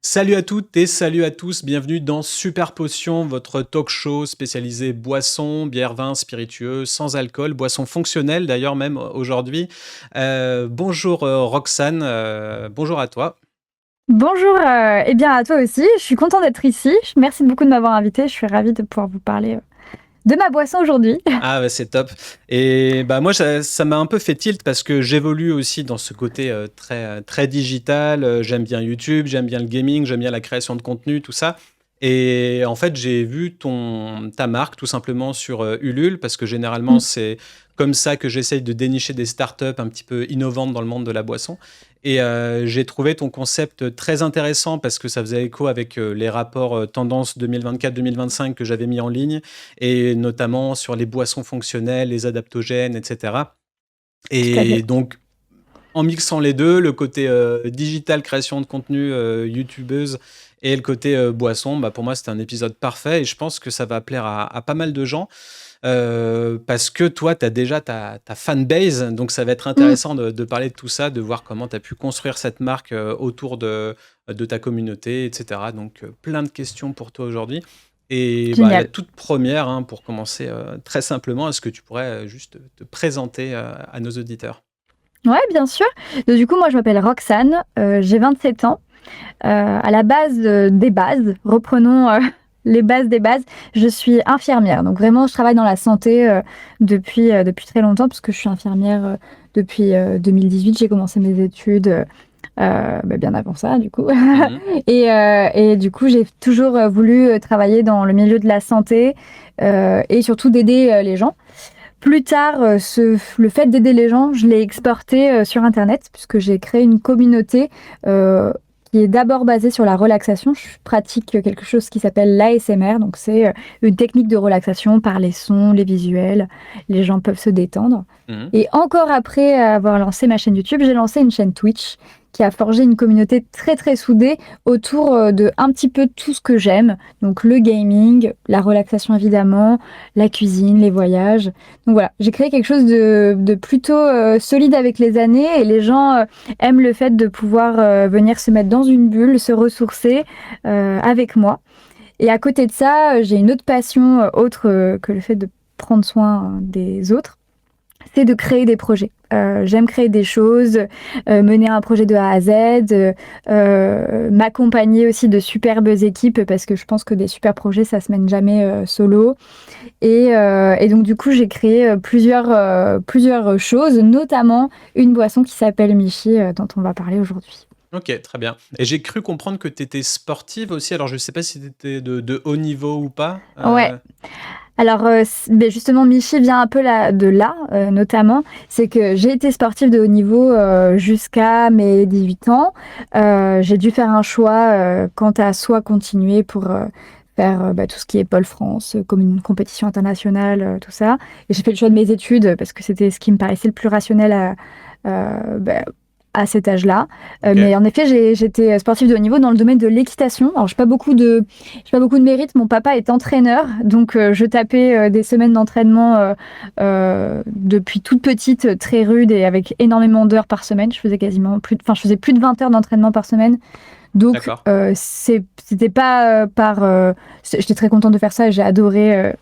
Salut à toutes et salut à tous, bienvenue dans Super Potion, votre talk show spécialisé boissons, bière, vin, spiritueux, sans alcool, boissons fonctionnelles d'ailleurs même aujourd'hui. Bonjour Roxane, bonjour à toi. Bonjour, et bien à toi aussi. Je suis contente d'être ici. Merci beaucoup de m'avoir invitée. Je suis ravie de pouvoir vous parler de ma boisson aujourd'hui. Ah bah, c'est top. Et bah moi ça m'a un peu fait tilt parce que j'évolue aussi dans ce côté très digital. J'aime bien YouTube, j'aime bien le gaming, j'aime bien la création de contenu, tout ça. Et en fait j'ai vu ta marque tout simplement sur Ulule parce que généralement Mm, c'est comme ça que j'essaye de dénicher des startups un petit peu innovantes dans le monde de la boisson. Et j'ai trouvé ton concept très intéressant parce que ça faisait écho avec les rapports tendance 2024-2025 que j'avais mis en ligne et notamment sur les boissons fonctionnelles, les adaptogènes, etc. tout à Et fait. donc, en mixant les deux, le côté digital, création de contenu, youtubeuse, et le côté boisson, bah pour moi, c'était un épisode parfait et je pense que ça va plaire à pas mal de gens. Parce que toi, tu as déjà ta fanbase, donc ça va être Mm, intéressant de parler de tout ça, de voir comment tu as pu construire cette marque autour de ta communauté, etc. Donc, plein de questions pour toi aujourd'hui. Et bah, la génial. toute première, hein, pour commencer très simplement, est-ce que tu pourrais juste te présenter à nos auditeurs? Ouais, bien sûr. Donc, du coup, moi, je m'appelle Roxane. J'ai 27 ans. À la base des bases, reprenons les bases des bases. Je suis infirmière. Donc, vraiment, je travaille dans la santé depuis très longtemps, puisque je suis infirmière depuis 2018. J'ai commencé mes études. Bien avant ça, du coup. Mhm. Et du coup, j'ai toujours voulu travailler dans le milieu de la santé et surtout d'aider les gens. Plus tard, le fait d'aider les gens, je l'ai exporté sur Internet, puisque j'ai créé une communauté euh, qui est d'abord basée sur la relaxation. Je pratique quelque chose qui s'appelle l'ASMR, donc c'est une technique de relaxation par les sons, les visuels. Les gens peuvent se détendre. Mhm. Et encore après avoir lancé ma chaîne YouTube, j'ai lancé une chaîne Twitch qui a forgé une communauté très très soudée autour de un petit peu tout ce que j'aime. Donc le gaming, la relaxation évidemment, la cuisine, les voyages. Donc voilà, j'ai créé quelque chose de plutôt solide avec les années et les gens aiment le fait de pouvoir venir se mettre dans une bulle, se ressourcer avec moi. Et à côté de ça, j'ai une autre passion autre que le fait de prendre soin des autres, c'est de créer des projets. J'aime créer des choses, mener un projet de A à Z, m'accompagner aussi de superbes équipes parce que je pense que des super projets, ça se mène jamais solo. Et donc du coup, j'ai créé plusieurs choses, notamment une boisson qui s'appelle Michi, dont on va parler aujourd'hui. Ok, très bien. Et j'ai cru comprendre que tu étais sportive aussi. Alors, je ne sais pas si tu étais de haut niveau ou pas. Ouais, alors, justement, Michi vient un peu de là, notamment. C'est que j'ai été sportive de haut niveau jusqu'à mes 18 ans. J'ai dû faire un choix quant à soit continuer pour faire tout ce qui est Pôle France, comme une compétition internationale, tout ça. Et j'ai fait le choix de mes études parce que c'était ce qui me paraissait le plus rationnel euh, bah, à cet âge-là. Ok. Mais en effet, j'étais sportive de haut niveau dans le domaine de l'équitation. Alors, j'ai pas beaucoup de mérite. Mon papa est entraîneur, donc je tapais des semaines d'entraînement depuis toute petite, très rude et avec énormément d'heures par semaine. Je faisais plus de 20 heures d'entraînement par semaine. Donc, D'accord. c'était pas j'étais très contente de faire ça. J'ai adoré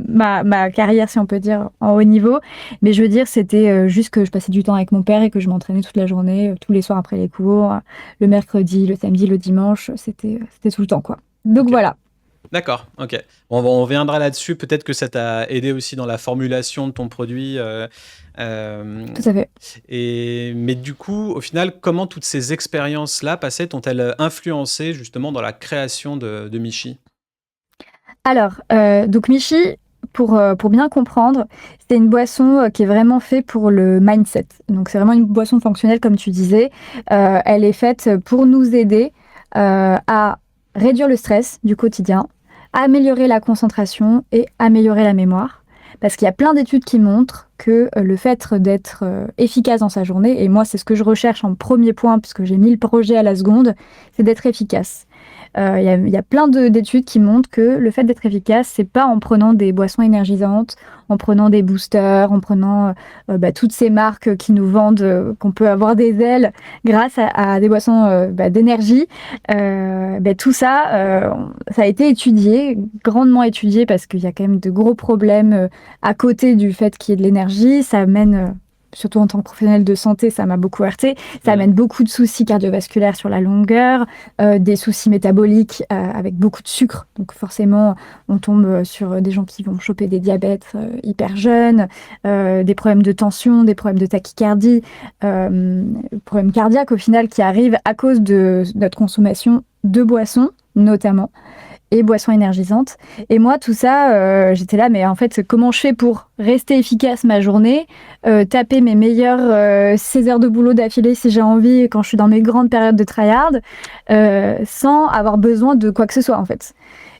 ma carrière, si on peut dire, en haut niveau. Mais je veux dire, c'était juste que je passais du temps avec mon père et que je m'entraînais toute la journée, tous les soirs après les cours, le mercredi, le samedi, le dimanche. C'était tout le temps, quoi. Donc Ok. voilà, D'accord. Ok. Bon, on reviendra là-dessus. Peut-être que ça t'a aidé aussi dans la formulation de ton produit. Euh, tout à fait. mais du coup, au final, comment toutes ces expériences-là passées t'ont-elles influencé justement dans la création de Michi? Alors, donc Michi, pour bien comprendre, c'est une boisson qui est vraiment faite pour le mindset. Donc, c'est vraiment une boisson fonctionnelle, comme tu disais. Elle est faite pour nous aider à réduire le stress du quotidien, améliorer la concentration et améliorer la mémoire. Parce qu'il y a plein d'études qui montrent que le fait d'être efficace dans sa journée, et moi c'est ce que je recherche en premier point, puisque j'ai 1000 projets à la seconde, c'est d'être efficace. Il y a plein d'études qui montrent que le fait d'être efficace, c'est pas en prenant des boissons énergisantes, en prenant des boosters, en prenant toutes ces marques qui nous vendent qu'on peut avoir des ailes grâce à des boissons d'énergie. Tout ça, ça a été étudié, grandement étudié, parce qu'il y a quand même de gros problèmes à côté du fait qu'il y ait de l'énergie. Ça amène, surtout en tant que professionnel de santé, ça m'a beaucoup heurté. Ça amène beaucoup de soucis cardiovasculaires sur la longueur, des soucis métaboliques avec beaucoup de sucre. Donc forcément, on tombe sur des gens qui vont choper des diabètes hyper jeunes, des problèmes de tension, des problèmes de tachycardie, problèmes cardiaques au final qui arrivent à cause de notre consommation de boissons, notamment, et boissons énergisantes. Et moi, tout ça, j'étais là, mais en fait, comment je fais pour rester efficace ma journée, taper mes meilleures 16 heures de boulot d'affilée si j'ai envie, quand je suis dans mes grandes périodes de tryhard, sans avoir besoin de quoi que ce soit, en fait.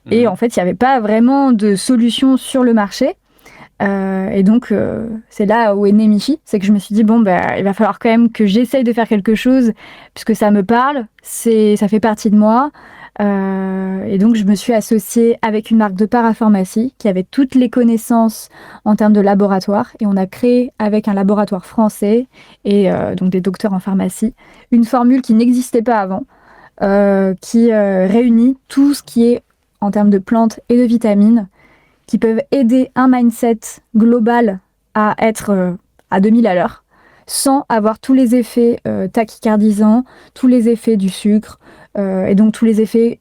Et en fait, il n'y avait pas vraiment de solution sur le marché. Et donc, c'est là où est né Michi. C'est que je me suis dit, il va falloir quand même que j'essaye de faire quelque chose, puisque ça me parle, ça fait partie de moi. Et donc, je me suis associée avec une marque de parapharmacie qui avait toutes les connaissances en termes de laboratoire. Et on a créé, avec un laboratoire français et donc des docteurs en pharmacie, une formule qui n'existait pas avant, qui réunit tout ce qui est en termes de plantes et de vitamines, qui peuvent aider un mindset global à être à 2000 à l'heure, sans avoir tous les effets tachycardisants, tous les effets du sucre, et donc tous les effets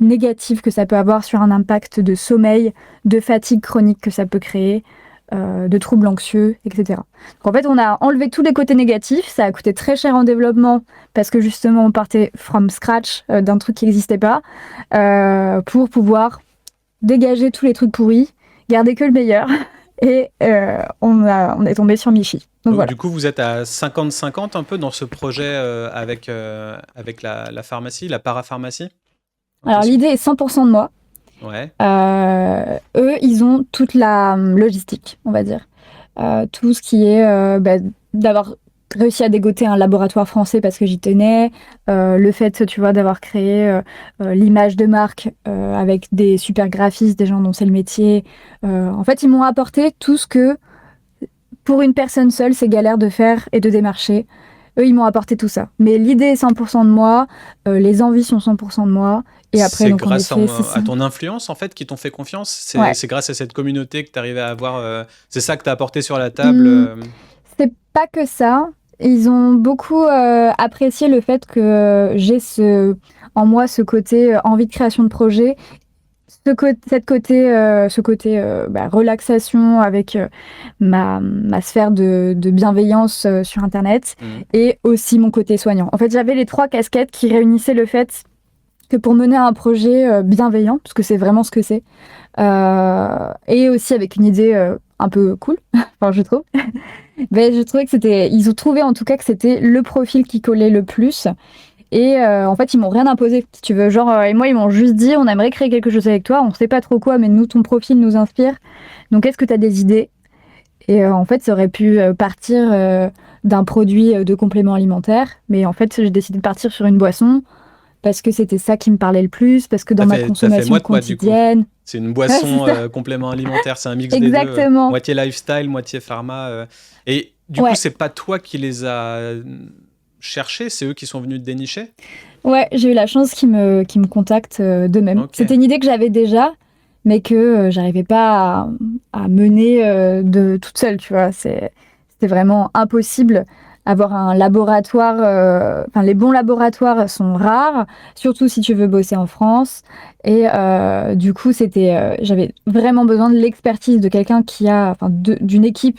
négatifs que ça peut avoir sur un impact de sommeil, de fatigue chronique que ça peut créer, de troubles anxieux, etc. Donc en fait, on a enlevé tous les côtés négatifs. Ça a coûté très cher en développement parce que justement, on partait from scratch d'un truc qui n'existait pas pour pouvoir dégager tous les trucs pourris, garder que le meilleur. Et on est tombé sur Michi. Donc voilà. Du coup, vous êtes à 50-50 un peu dans ce projet avec la pharmacie, la parapharmacie. Alors l'idée est 100% de moi. Ouais. Eux, ils ont toute la logistique, on va dire. Tout ce qui est d'avoir réussi à dégoter un laboratoire français parce que j'y tenais, le fait, tu vois, d'avoir créé l'image de marque avec des super graphistes, des gens dont c'est le métier. En fait, ils m'ont apporté tout ce que, pour une personne seule, c'est galère de faire et de démarcher. Eux, ils m'ont apporté tout ça. Mais l'idée est 100% de moi, les envies sont 100% de moi. Et après, c'est donc, grâce à ton influence, en fait, qui t'ont fait confiance. C'est grâce à cette communauté que tu arrivais à avoir. C'est ça que tu as apporté sur la table. C'est pas que ça. Ils ont beaucoup apprécié le fait que j'ai en moi ce côté envie de création de projet, ce côté relaxation avec ma sphère de bienveillance sur Internet et aussi mon côté soignant. En fait, j'avais les 3 casquettes qui réunissaient le fait que pour mener un projet bienveillant, parce que c'est vraiment ce que c'est, et aussi avec une idée un peu cool, enfin je trouve. Mais je trouvais que ils ont trouvé en tout cas que c'était le profil qui collait le plus. Et en fait, ils m'ont rien imposé, si tu veux. Et moi, ils m'ont juste dit, on aimerait créer quelque chose avec toi, on sait pas trop quoi, mais nous, ton profil nous inspire. Donc, est-ce que tu as des idées ? Et en fait, ça aurait pu partir d'un produit de complément alimentaire. Mais en fait, j'ai décidé de partir sur une boisson parce que c'était ça qui me parlait le plus, parce que dans ma consommation quotidienne... C'est une boisson complément alimentaire, c'est un mix des deux. Moitié lifestyle, moitié pharma. Et du coup, c'est pas toi qui les as cherchés, c'est eux qui sont venus te dénicher ? Ouais, j'ai eu la chance qu'ils me contactent d'eux-mêmes. Okay. C'était une idée que j'avais déjà, mais que j'arrivais pas à mener toute seule, tu vois. C'était vraiment impossible. Avoir un laboratoire, les bons laboratoires sont rares, surtout si tu veux bosser en France. Et du coup, j'avais vraiment besoin de l'expertise de quelqu'un d'une équipe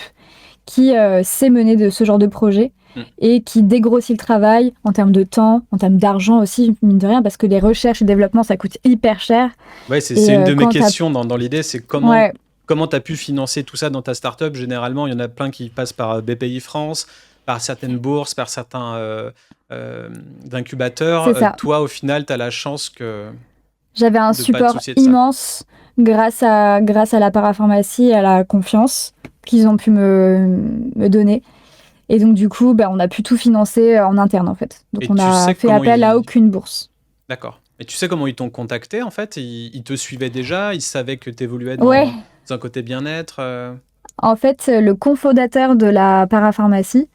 qui sait mener de ce genre de projet et qui dégrossit le travail en termes de temps, en termes d'argent aussi, mine de rien, parce que les recherches et développement, ça coûte hyper cher. Ouais, c'est une de mes questions dans l'idée, c'est comment tu as pu financer tout ça dans ta start-up. Généralement, il y en a plein qui passent par BPI France, par certaines bourses, par certains incubateurs. Toi, au final, tu as la chance que... J'avais un support immense grâce à la parapharmacie et à la confiance qu'ils ont pu me donner. Et donc, du coup, on a pu tout financer en interne, en fait. Donc, on a fait appel à aucune bourse. D'accord. Et tu sais comment ils t'ont contacté, en fait? Ils te suivaient déjà? Ils savaient que tu évoluais Ouais, dans un côté bien-être? en fait, le cofondateur de la parapharmacie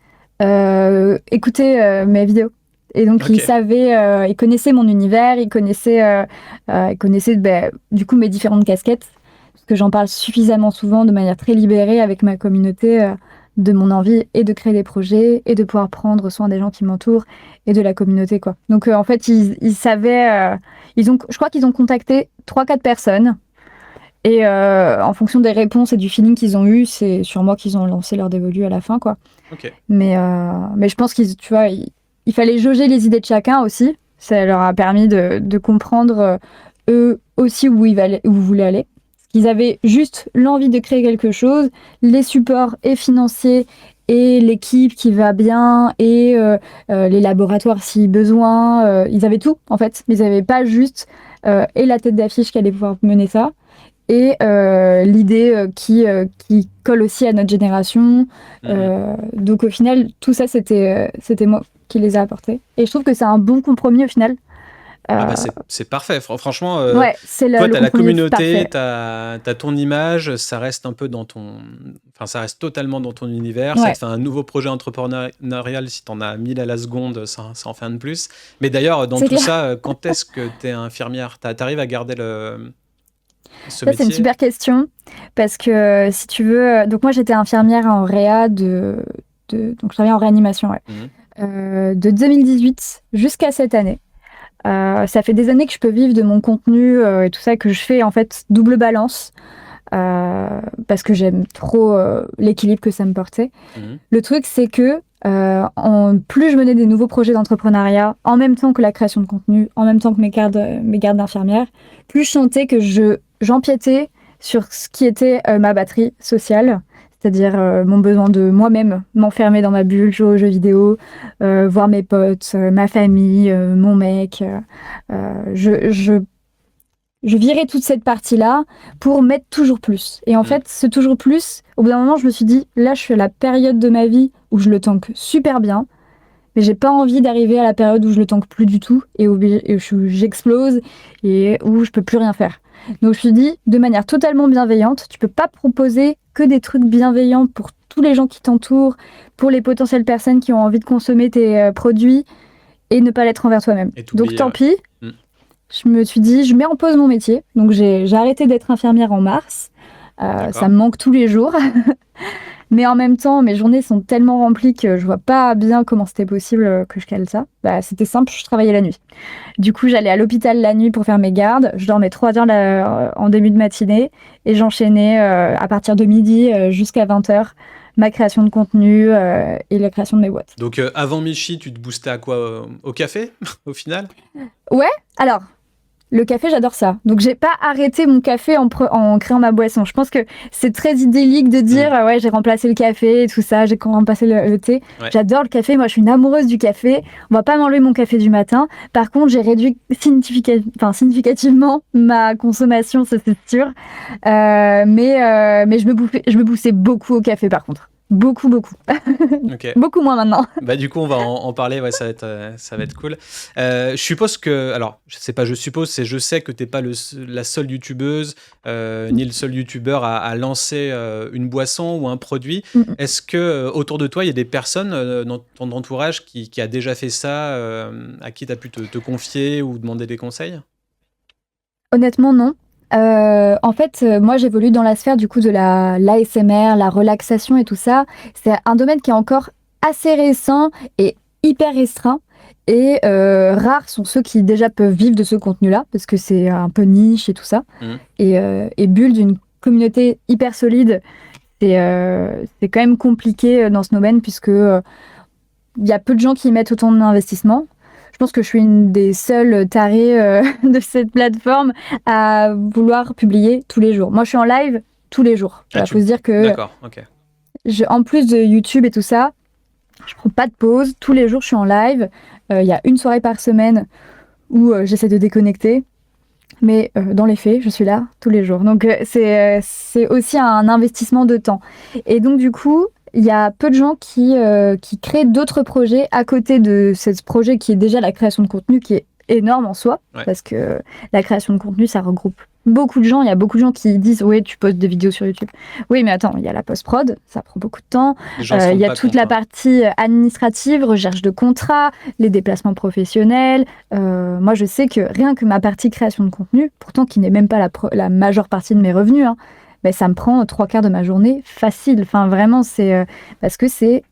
écoutait mes vidéos. Et donc, OK. il connaissait mon univers, il connaissait du coup mes différentes casquettes, parce que j'en parle suffisamment souvent de manière très libérée avec ma communauté, de mon envie et de créer des projets et de pouvoir prendre soin des gens qui m'entourent et de la communauté, quoi. Donc, en fait, ils savaient, je crois qu'ils ont contacté 3-4 personnes. Et en fonction des réponses et du feeling qu'ils ont eu, c'est sur moi qu'ils ont lancé leur dévolu à la fin, quoi. OK. Mais je pense tu vois, il fallait jauger les idées de chacun aussi. Ça leur a permis de comprendre eux aussi où vous voulez aller. Ils avaient juste l'envie de créer quelque chose, les supports et financiers et l'équipe qui va bien et les laboratoires si besoin. Ils avaient tout en fait, mais ils n'avaient pas juste et la tête d'affiche qui allait pouvoir mener ça et l'idée qui colle aussi à notre génération. Mmh. Donc au final, tout ça, c'était moi qui les a apportés. Et je trouve que c'est un bon compromis au final. Ah bah, Euh, c'est parfait. Franchement, ouais, c'est toi, le tu as la compromis communauté, parfait. tu as ton image, ça reste un peu dans ton enfin, ça reste totalement dans ton univers. Ça te Ouais, fait un nouveau projet entrepreneurial, si tu en as 1000 à la seconde, ça en fait un de plus. Mais d'ailleurs, dans c'est tout clair. ça, quand est-ce que tu es infirmière? Tu arrives à garder ce Ça, c'est une métier? super question. Parce que si tu veux. Donc, moi, j'étais infirmière en réa donc, je travaillais en réanimation, ouais. Mmh. De 2018 jusqu'à cette année. Ça fait des années que je peux vivre de mon contenu et tout ça, que je fais en fait double balance. Parce que j'aime trop l'équilibre que ça me portait. Mmh. Le truc, c'est que plus je menais des nouveaux projets d'entrepreneuriat, en même temps que la création de contenu, en même temps que mes gardes d'infirmière, plus je sentais que j'empiétais sur ce qui était ma batterie sociale, c'est-à-dire mon besoin de moi-même m'enfermer dans ma bulle, jouer aux jeux vidéo, voir mes potes, ma famille, mon mec. Je virais toute cette partie-là pour mettre toujours plus. Et en Mmh. fait, ce toujours plus, au bout d'un moment, je me suis dit, là, je suis à la période de ma vie où je le tank super bien, mais j'ai pas envie d'arriver à la période où je le tank plus du tout et où j'explose et où je peux plus rien faire. Donc je me suis dit, de manière totalement bienveillante, tu peux pas proposer que des trucs bienveillants pour tous les gens qui t'entourent, pour les potentielles personnes qui ont envie de consommer tes produits et ne pas l'être envers toi-même. Et Donc t'oublier, tant ouais. pis, Mmh. je me suis dit, je mets en pause mon métier. Donc j'ai arrêté d'être infirmière en mars. Ça D'accord. me manque tous les jours. Mais en même temps, mes journées sont tellement remplies que je vois pas bien comment c'était possible que je cale ça. Bah, c'était simple, je travaillais la nuit. Du coup, j'allais à l'hôpital la nuit pour faire mes gardes. Je dormais 3 heures en début de matinée et j'enchaînais à partir de midi jusqu'à 20 h ma création de contenu et la création de mes boîtes. Donc, avant Michi, tu te boostais à quoi? Au café, au final? Ouais, alors, le café, j'adore ça. Donc, j'ai pas arrêté mon café en créant ma boisson. Je pense que c'est très idyllique de dire, Mmh. ouais, j'ai remplacé le café et tout ça, j'ai remplacé le thé. Ouais. J'adore le café. Moi, je suis une amoureuse du café. On va pas m'enlever mon café du matin. Par contre, j'ai réduit significativement ma consommation, ça c'est sûr. Mais je me boussais beaucoup au café, par contre. Beaucoup, beaucoup. OK. Beaucoup moins maintenant. Bah, du coup, on va en parler, ouais, ça va être cool. Je suppose que alors, je sais pas, je suppose, c'est je sais que t'es pas la seule youtubeuse, ni le seul youtubeur à lancer, une boisson ou un produit. Est-ce que, autour de toi, il y a des personnes, dans ton entourage qui a déjà fait ça, à qui tu as pu te confier ou demander des conseils? Honnêtement, non. En fait, moi, j'évolue dans la sphère du coup de l'ASMR, la relaxation et tout ça. C'est un domaine qui est encore assez récent et hyper restreint. Et rares sont ceux qui déjà peuvent vivre de ce contenu-là, parce que c'est un peu niche et tout ça. Mmh. Et bulle d'une communauté hyper solide, c'est quand même compliqué dans ce domaine, puisque il y a peu de gens qui y mettent autant d'investissement. Je pense que je suis une des seules tarées de cette plateforme à vouloir publier tous les jours. Moi, je suis en live tous les jours. Ah, Il faut se dire que, d'accord, OK. en plus de YouTube et tout ça, je prends pas de pause. Tous les jours, je suis en live. Il y a une soirée par semaine où j'essaie de déconnecter. Mais dans les faits, je suis là tous les jours. Donc, c'est aussi un investissement de temps. Et donc, du coup, il y a peu de gens qui créent d'autres projets à côté de ce projet qui est déjà la création de contenu, qui est énorme en soi, Ouais. parce que la création de contenu, ça regroupe beaucoup de gens. Il y a beaucoup de gens qui disent oui, tu postes des vidéos sur YouTube. Oui, mais attends, il y a la post-prod, ça prend beaucoup de temps. Les gens se Il rendent y a pas toute compte, la hein. partie administrative, recherche de contrats, les déplacements professionnels. Moi, je sais que rien que ma partie création de contenu, pourtant qui n'est même pas la majeure partie de mes revenus, hein, ben, ça me prend 3/4 de ma journée facile. Enfin, vraiment, c'est parce que c'est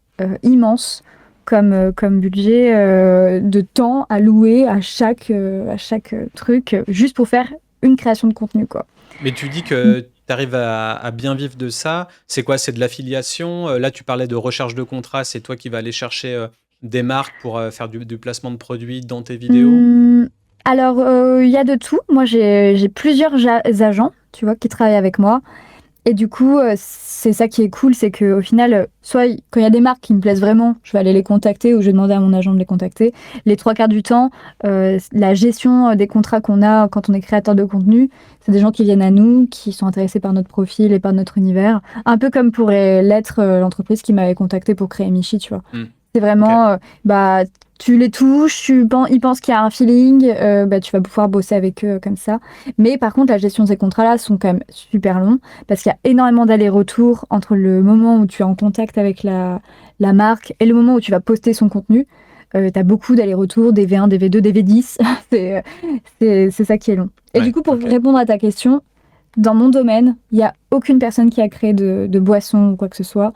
immense comme budget de temps à louer à chaque truc, juste pour faire une création de contenu, quoi. Mais tu dis que tu arrives à bien vivre de ça. C'est quoi? C'est de l'affiliation? Là, tu parlais de recherche de contrat. C'est toi qui vas aller chercher des marques pour faire du placement de produits dans tes vidéos? Alors, il y a de tout. Moi, j'ai plusieurs agents, tu vois, qui travaillent avec moi. Et du coup, c'est ça qui est cool, c'est qu'au final, soit quand il y a des marques qui me plaisent vraiment, je vais aller les contacter ou je vais demander à mon agent de les contacter. Les 3/4 du temps, la gestion des contrats qu'on a quand on est créateur de contenu, c'est des gens qui viennent à nous, qui sont intéressés par notre profil et par notre univers. Un peu comme pourrait l'être l'entreprise qui m'avait contacté pour créer Michi, tu vois. C'est vraiment, tu les touches, ils pensent qu'il y a un feeling, tu vas pouvoir bosser avec eux comme ça. Mais par contre, la gestion de ces contrats-là sont quand même super longs parce qu'il y a énormément d'allers-retours entre le moment où tu es en contact avec la marque et le moment où tu vas poster son contenu. Tu as beaucoup d'allers-retours, des V1, des V2, des V10. C'est ça qui est long. Et du coup, pour répondre à ta question, dans mon domaine, il n'y a aucune personne qui a créé de boissons ou quoi que ce soit.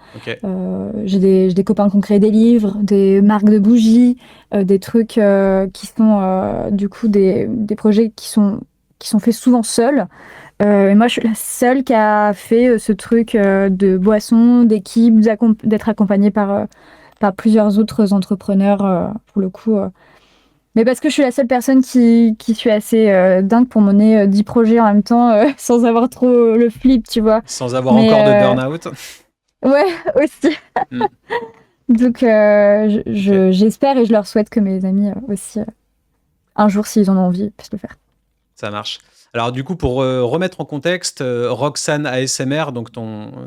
J'ai des copains qui ont créé des livres, des marques de bougies, des trucs qui sont du coup des projets qui sont faits souvent seuls. Et moi, je suis la seule qui a fait ce truc de boissons, d'équipe, d'être accompagnée par plusieurs autres entrepreneurs, pour le coup. Mais parce que je suis la seule personne qui suis assez dingue pour mener 10 projets en même temps sans avoir trop le flip, tu vois. Sans avoir encore de burn-out? Ouais, aussi. Donc, j'espère et je leur souhaite que mes amis aussi, un jour, s'ils en ont envie, puissent le faire. Ça marche. Alors du coup, pour remettre en contexte, Roxane ASMR, donc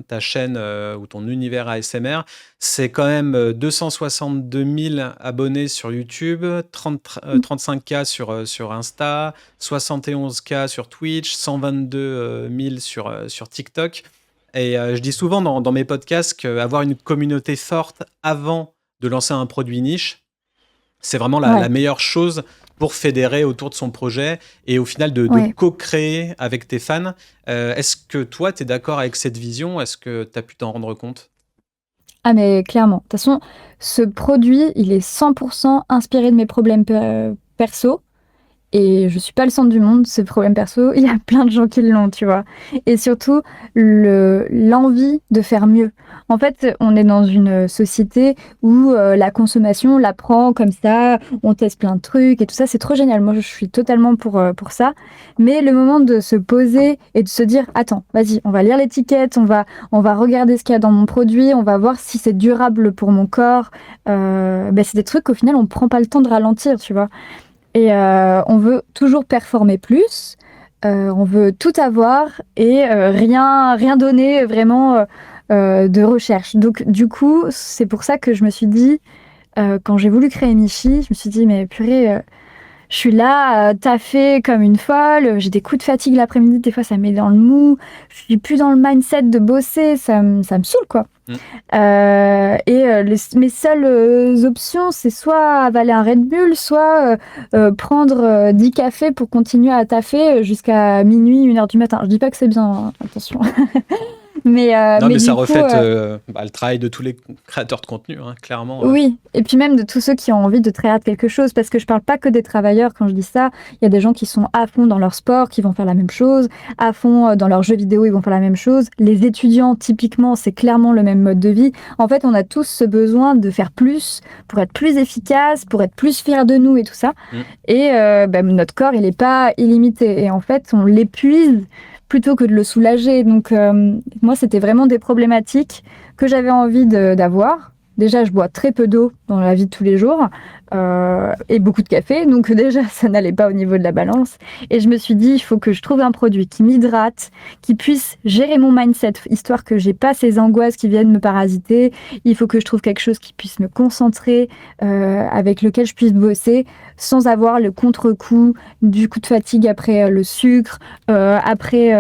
ta chaîne ou ton univers ASMR, c'est quand même 262 000 abonnés sur YouTube, 35K sur Insta, 71K sur Twitch, 122 000 sur TikTok. Et je dis souvent dans mes podcasts qu'avoir une communauté forte avant de lancer un produit niche, c'est vraiment la meilleure chose pour fédérer autour de son projet et au final de co-créer avec tes fans. Est-ce que toi, tu es d'accord avec cette vision? Est-ce que tu as pu t'en rendre compte? Ah mais clairement. De toute façon, ce produit, il est 100% inspiré de mes problèmes perso. Et je suis pas le centre du monde, ce problème perso. Il y a plein de gens qui l'ont, tu vois. Et surtout, l'envie de faire mieux. En fait, on est dans une société où la consommation, on la prend comme ça, on teste plein de trucs et tout ça. C'est trop génial. Moi, je suis totalement pour ça. Mais le moment de se poser et de se dire, attends, vas-y, on va lire l'étiquette, on va regarder ce qu'il y a dans mon produit, on va voir si c'est durable pour mon corps. C'est des trucs qu'au final, on prend pas le temps de ralentir, tu vois. Et on veut toujours performer plus, on veut tout avoir et rien donner vraiment de recherche. Donc du coup, c'est pour ça que je me suis dit, quand j'ai voulu créer Michi, je me suis dit, mais purée, je suis là, taffée comme une folle, j'ai des coups de fatigue l'après-midi, des fois ça me met dans le mou, je suis plus dans le mindset de bosser, ça me saoule, quoi. Mes seules options, c'est soit avaler un Red Bull, soit prendre 10 cafés pour continuer à taffer jusqu'à minuit, 1h du matin. Je dis pas que c'est bien, hein, attention. Mais ça reflète le travail de tous les créateurs de contenu, hein, clairement. Oui, et puis même de tous ceux qui ont envie de créer quelque chose, parce que je parle pas que des travailleurs quand je dis ça. Il y a des gens qui sont à fond dans leur sport, qui vont faire la même chose, à fond dans leurs jeux vidéo, ils vont faire la même chose. Les étudiants, typiquement, c'est clairement le même mode de vie. En fait, on a tous ce besoin de faire plus, pour être plus efficace, pour être plus fiers de nous et tout ça. Et notre corps, il est pas illimité. Et en fait, on l'épuise plutôt que de le soulager. Donc, moi, c'était vraiment des problématiques que j'avais envie d'avoir, déjà, je bois très peu d'eau dans la vie de tous les jours et beaucoup de café. Donc déjà, ça n'allait pas au niveau de la balance. Et je me suis dit, il faut que je trouve un produit qui m'hydrate, qui puisse gérer mon mindset, histoire que j'ai pas ces angoisses qui viennent me parasiter. Il faut que je trouve quelque chose qui puisse me concentrer, avec lequel je puisse bosser, sans avoir le contre-coup du coup de fatigue après le sucre, après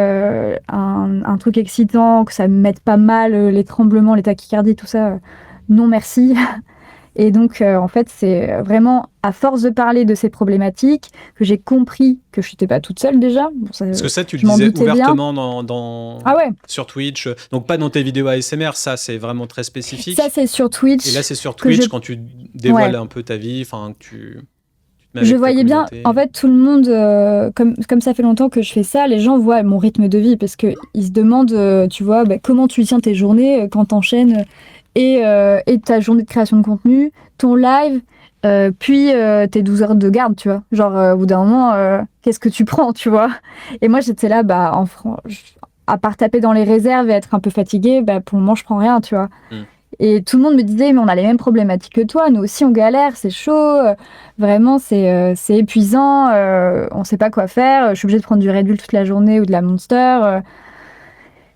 un truc excitant, que ça me mette pas mal, les tremblements, les tachycardies, tout ça. Non merci. Et donc, en fait, c'est vraiment à force de parler de ces problématiques que j'ai compris que je n'étais pas toute seule déjà. Bon, Parce que ça, tu le je m'en disais doutais bien. ouvertement Ah ouais, sur Twitch. Donc, pas dans tes vidéos ASMR, ça, c'est vraiment très spécifique. ça c'est sur Twitch. Et là, c'est sur que Twitch je- quand tu dévoiles Ouais. un peu ta vie, enfin, que tu te mets Je avec ta voyais bien, communauté. en fait, tout le monde, comme ça fait longtemps que je fais ça, les gens voient mon rythme de vie parce qu'ils se demandent, tu vois, comment tu tiens tes journées quand t'enchaînes et ta journée de création de contenu, ton live, puis tes 12 heures de garde, tu vois. Genre, au bout d'un moment, qu'est-ce que tu prends, tu vois? Et moi, j'étais là, à part taper dans les réserves et être un peu fatiguée, pour le moment, je prends rien, tu vois. Mm. Et tout le monde me disait, mais on a les mêmes problématiques que toi, nous aussi on galère, c'est chaud, vraiment c'est épuisant, on sait pas quoi faire, je suis obligée de prendre du Red Bull toute la journée ou de la Monster.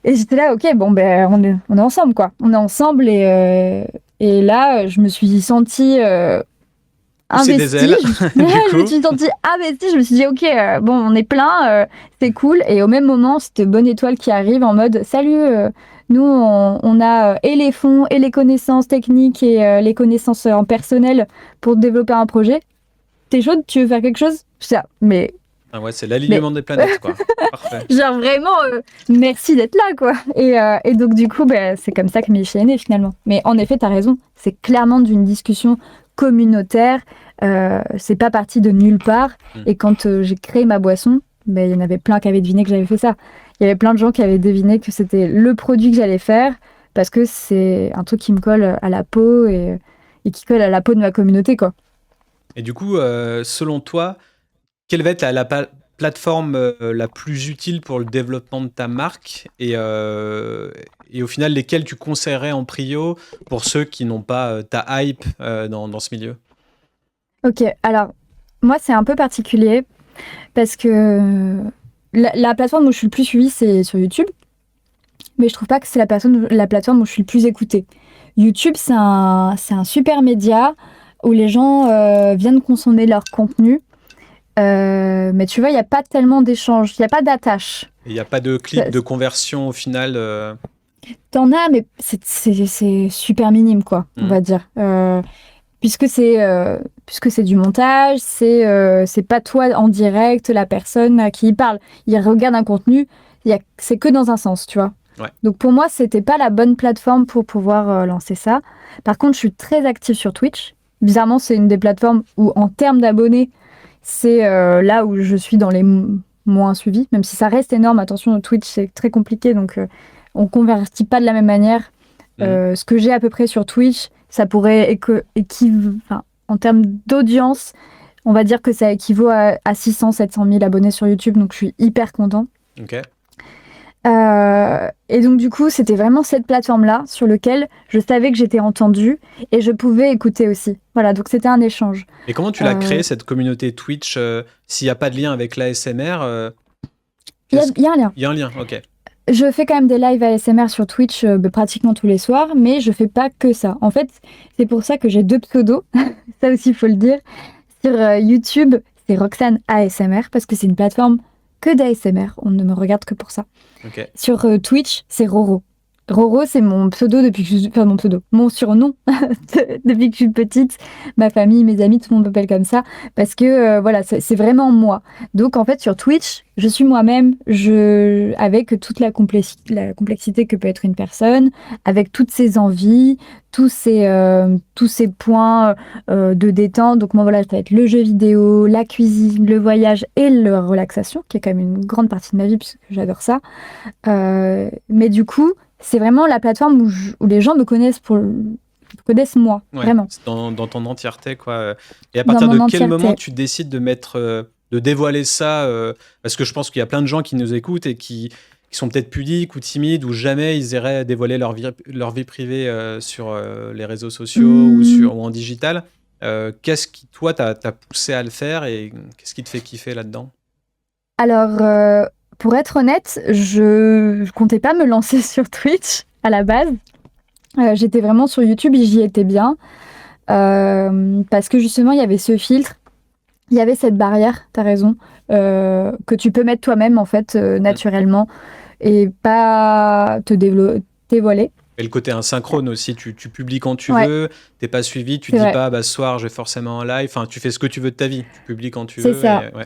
Et j'étais là, ok, bon, on est ensemble, quoi. On est ensemble et là, je me suis sentie Pousser des investie. ailes, du Je me coup. suis sentie investie, je me suis dit, ok, bon, on est plein, c'est cool. Et au même moment, cette bonne étoile qui arrive en mode, salut, nous, on a et les fonds et les connaissances techniques et les connaissances en personnel pour développer un projet. T'es chaude, tu veux faire quelque chose? Je dis, ah, mais Ah ouais, c'est l'alignement des planètes, quoi. Parfait. genre vraiment, merci d'être là, quoi. Et donc, du coup, c'est comme ça que Michi est né, finalement. Mais en effet, t'as raison, c'est clairement d'une discussion communautaire. C'est pas parti de nulle part. Mm. Et quand j'ai créé ma boisson, il y en avait plein qui avaient deviné que j'avais fait ça. Il y avait plein de gens qui avaient deviné que c'était le produit que j'allais faire parce que c'est un truc qui me colle à la peau et qui colle à la peau de ma communauté, quoi. Et du coup, selon toi, quelle va être la plateforme la plus utile pour le développement de ta marque et au final, lesquelles tu conseillerais en prio pour ceux qui n'ont pas ta hype dans ce milieu? Ok, alors moi c'est un peu particulier parce que la plateforme où je suis le plus suivie c'est sur YouTube, mais je trouve pas que c'est la plateforme où je suis le plus écoutée. YouTube c'est un super média où les gens viennent consommer leur contenu, mais tu vois il n'y a pas tellement d'échanges, il n'y a pas d'attache. Il n'y a pas de clic de conversion au final. T'en as, mais c'est super minime, quoi, on va dire. Puisque c'est du montage, c'est pas toi en direct, la personne à qui il parle. Il regarde un contenu, c'est que dans un sens, tu vois. Ouais. Donc pour moi, c'était pas la bonne plateforme pour pouvoir lancer ça. Par contre, je suis très active sur Twitch. Bizarrement, c'est une des plateformes où, en termes d'abonnés, c'est là où je suis dans les moins suivis, même si ça reste énorme. Attention, Twitch, c'est très compliqué, donc on convertit pas de la même manière. Ce que j'ai à peu près sur Twitch, ça pourrait en termes d'audience, on va dire que ça équivaut à 600, 700 000 abonnés sur YouTube, donc je suis hyper content. Ok. Et donc du coup, c'était vraiment cette plateforme-là sur laquelle je savais que j'étais entendue et je pouvais écouter aussi. Voilà, donc c'était un échange. Et comment tu l'as créé, cette communauté Twitch, s'il n'y a pas de lien avec l'ASMR? Il y a un lien. Il y a un lien, ok. Je fais quand même des lives ASMR sur Twitch pratiquement tous les soirs, mais je fais pas que ça. En fait, c'est pour ça que j'ai 2 pseudos, ça aussi il faut le dire. Sur YouTube, c'est Roxane ASMR, parce que c'est une plateforme que d'ASMR, on ne me regarde que pour ça. Ok. Sur Twitch, c'est Roro. Roro, c'est mon pseudo depuis que je suis... Enfin, mon surnom depuis que je suis petite. Ma famille, mes amis, tout le monde m'appelle comme ça. Parce que, voilà, c'est vraiment moi. Donc, en fait, sur Twitch, je suis moi-même, avec toute la complexité que peut être une personne, avec toutes ses envies, tous ces points de détente. Donc, moi, voilà, ça va être le jeu vidéo, la cuisine, le voyage et la relaxation, qui est quand même une grande partie de ma vie, puisque j'adore ça. Mais du coup, c'est vraiment la plateforme où les gens me connaissent moi, Ouais, vraiment. c'est dans ton entièreté, quoi. Et à partir de quel moment tu décides de dévoiler ça parce que je pense qu'il y a plein de gens qui nous écoutent et qui qui sont peut-être pudiques ou timides, ou jamais ils iraient dévoiler leur vie privée sur les réseaux sociaux Mmh, ou en digital. Qu'est-ce qui, toi, t'a poussé à le faire et qu'est-ce qui te fait kiffer là-dedans? alors, pour être honnête, je comptais pas me lancer sur Twitch à la base. J'étais vraiment sur YouTube et j'y étais bien, parce que justement il y avait ce filtre, il y avait cette barrière, tu as raison, que tu peux mettre toi-même en fait, Mm. naturellement et pas dévoiler. Et le côté asynchrone aussi, tu publies quand tu Ouais, veux, t'es pas suivi, tu c'est dis vrai, pas bah, ce soir je vais forcément en live, enfin tu fais ce que tu veux de ta vie, tu publies quand tu c'est veux ça. et ouais.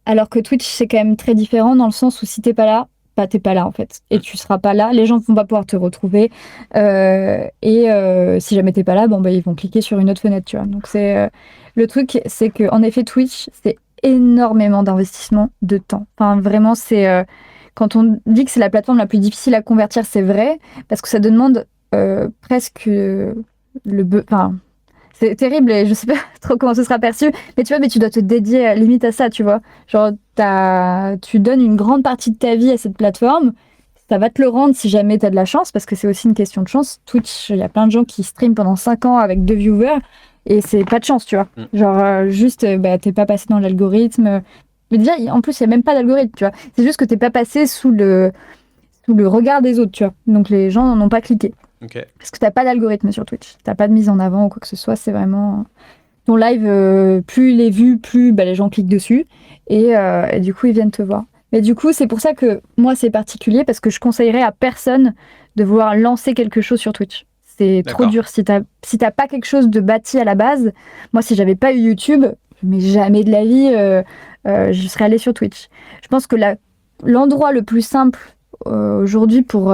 Alors que Twitch, c'est quand même très différent dans le sens où si t'es pas là, bah t'es pas là en fait. Et Mm. tu seras pas là, les gens vont pas pouvoir te retrouver. Si jamais t'es pas là, bon bah ils vont cliquer sur une autre fenêtre, tu vois. Donc le truc, c'est que en effet, Twitch, c'est énormément d'investissement de temps. Enfin, vraiment, quand on dit que c'est la plateforme la plus difficile à convertir, c'est vrai, parce que ça demande presque enfin, c'est terrible et je sais pas trop comment ce sera perçu. Mais tu vois, mais tu dois te dédier limite à ça, tu vois. Genre, tu donnes une grande partie de ta vie à cette plateforme. Ça va te le rendre si jamais tu as de la chance, parce que c'est aussi une question de chance. Twitch, il y a plein de gens qui streament pendant 5 ans avec 2 viewers et c'est pas de chance, tu vois. Mm. Genre, juste, bah, t'es pas passé dans l'algorithme. Mais déjà, en plus, il y a même pas d'algorithme, tu vois. C'est juste que t'es pas passé sous le regard des autres, tu vois. Donc les gens n'ont pas cliqué. Ok. Parce que t'as pas d'algorithme sur Twitch. T'as pas de mise en avant ou quoi que ce soit. C'est vraiment ton live, plus il est vu, plus bah, les gens cliquent dessus. Et du coup, ils viennent te voir. Mais du coup, c'est pour ça que moi, c'est particulier parce que je conseillerais à personne de vouloir lancer quelque chose sur Twitch. C'est trop D'accord. dur. Si t'as pas quelque chose de bâti à la base, moi, si j'avais pas eu YouTube, mais jamais de la vie, je serais allée sur Twitch. Je pense que l'endroit le plus simple aujourd'hui pour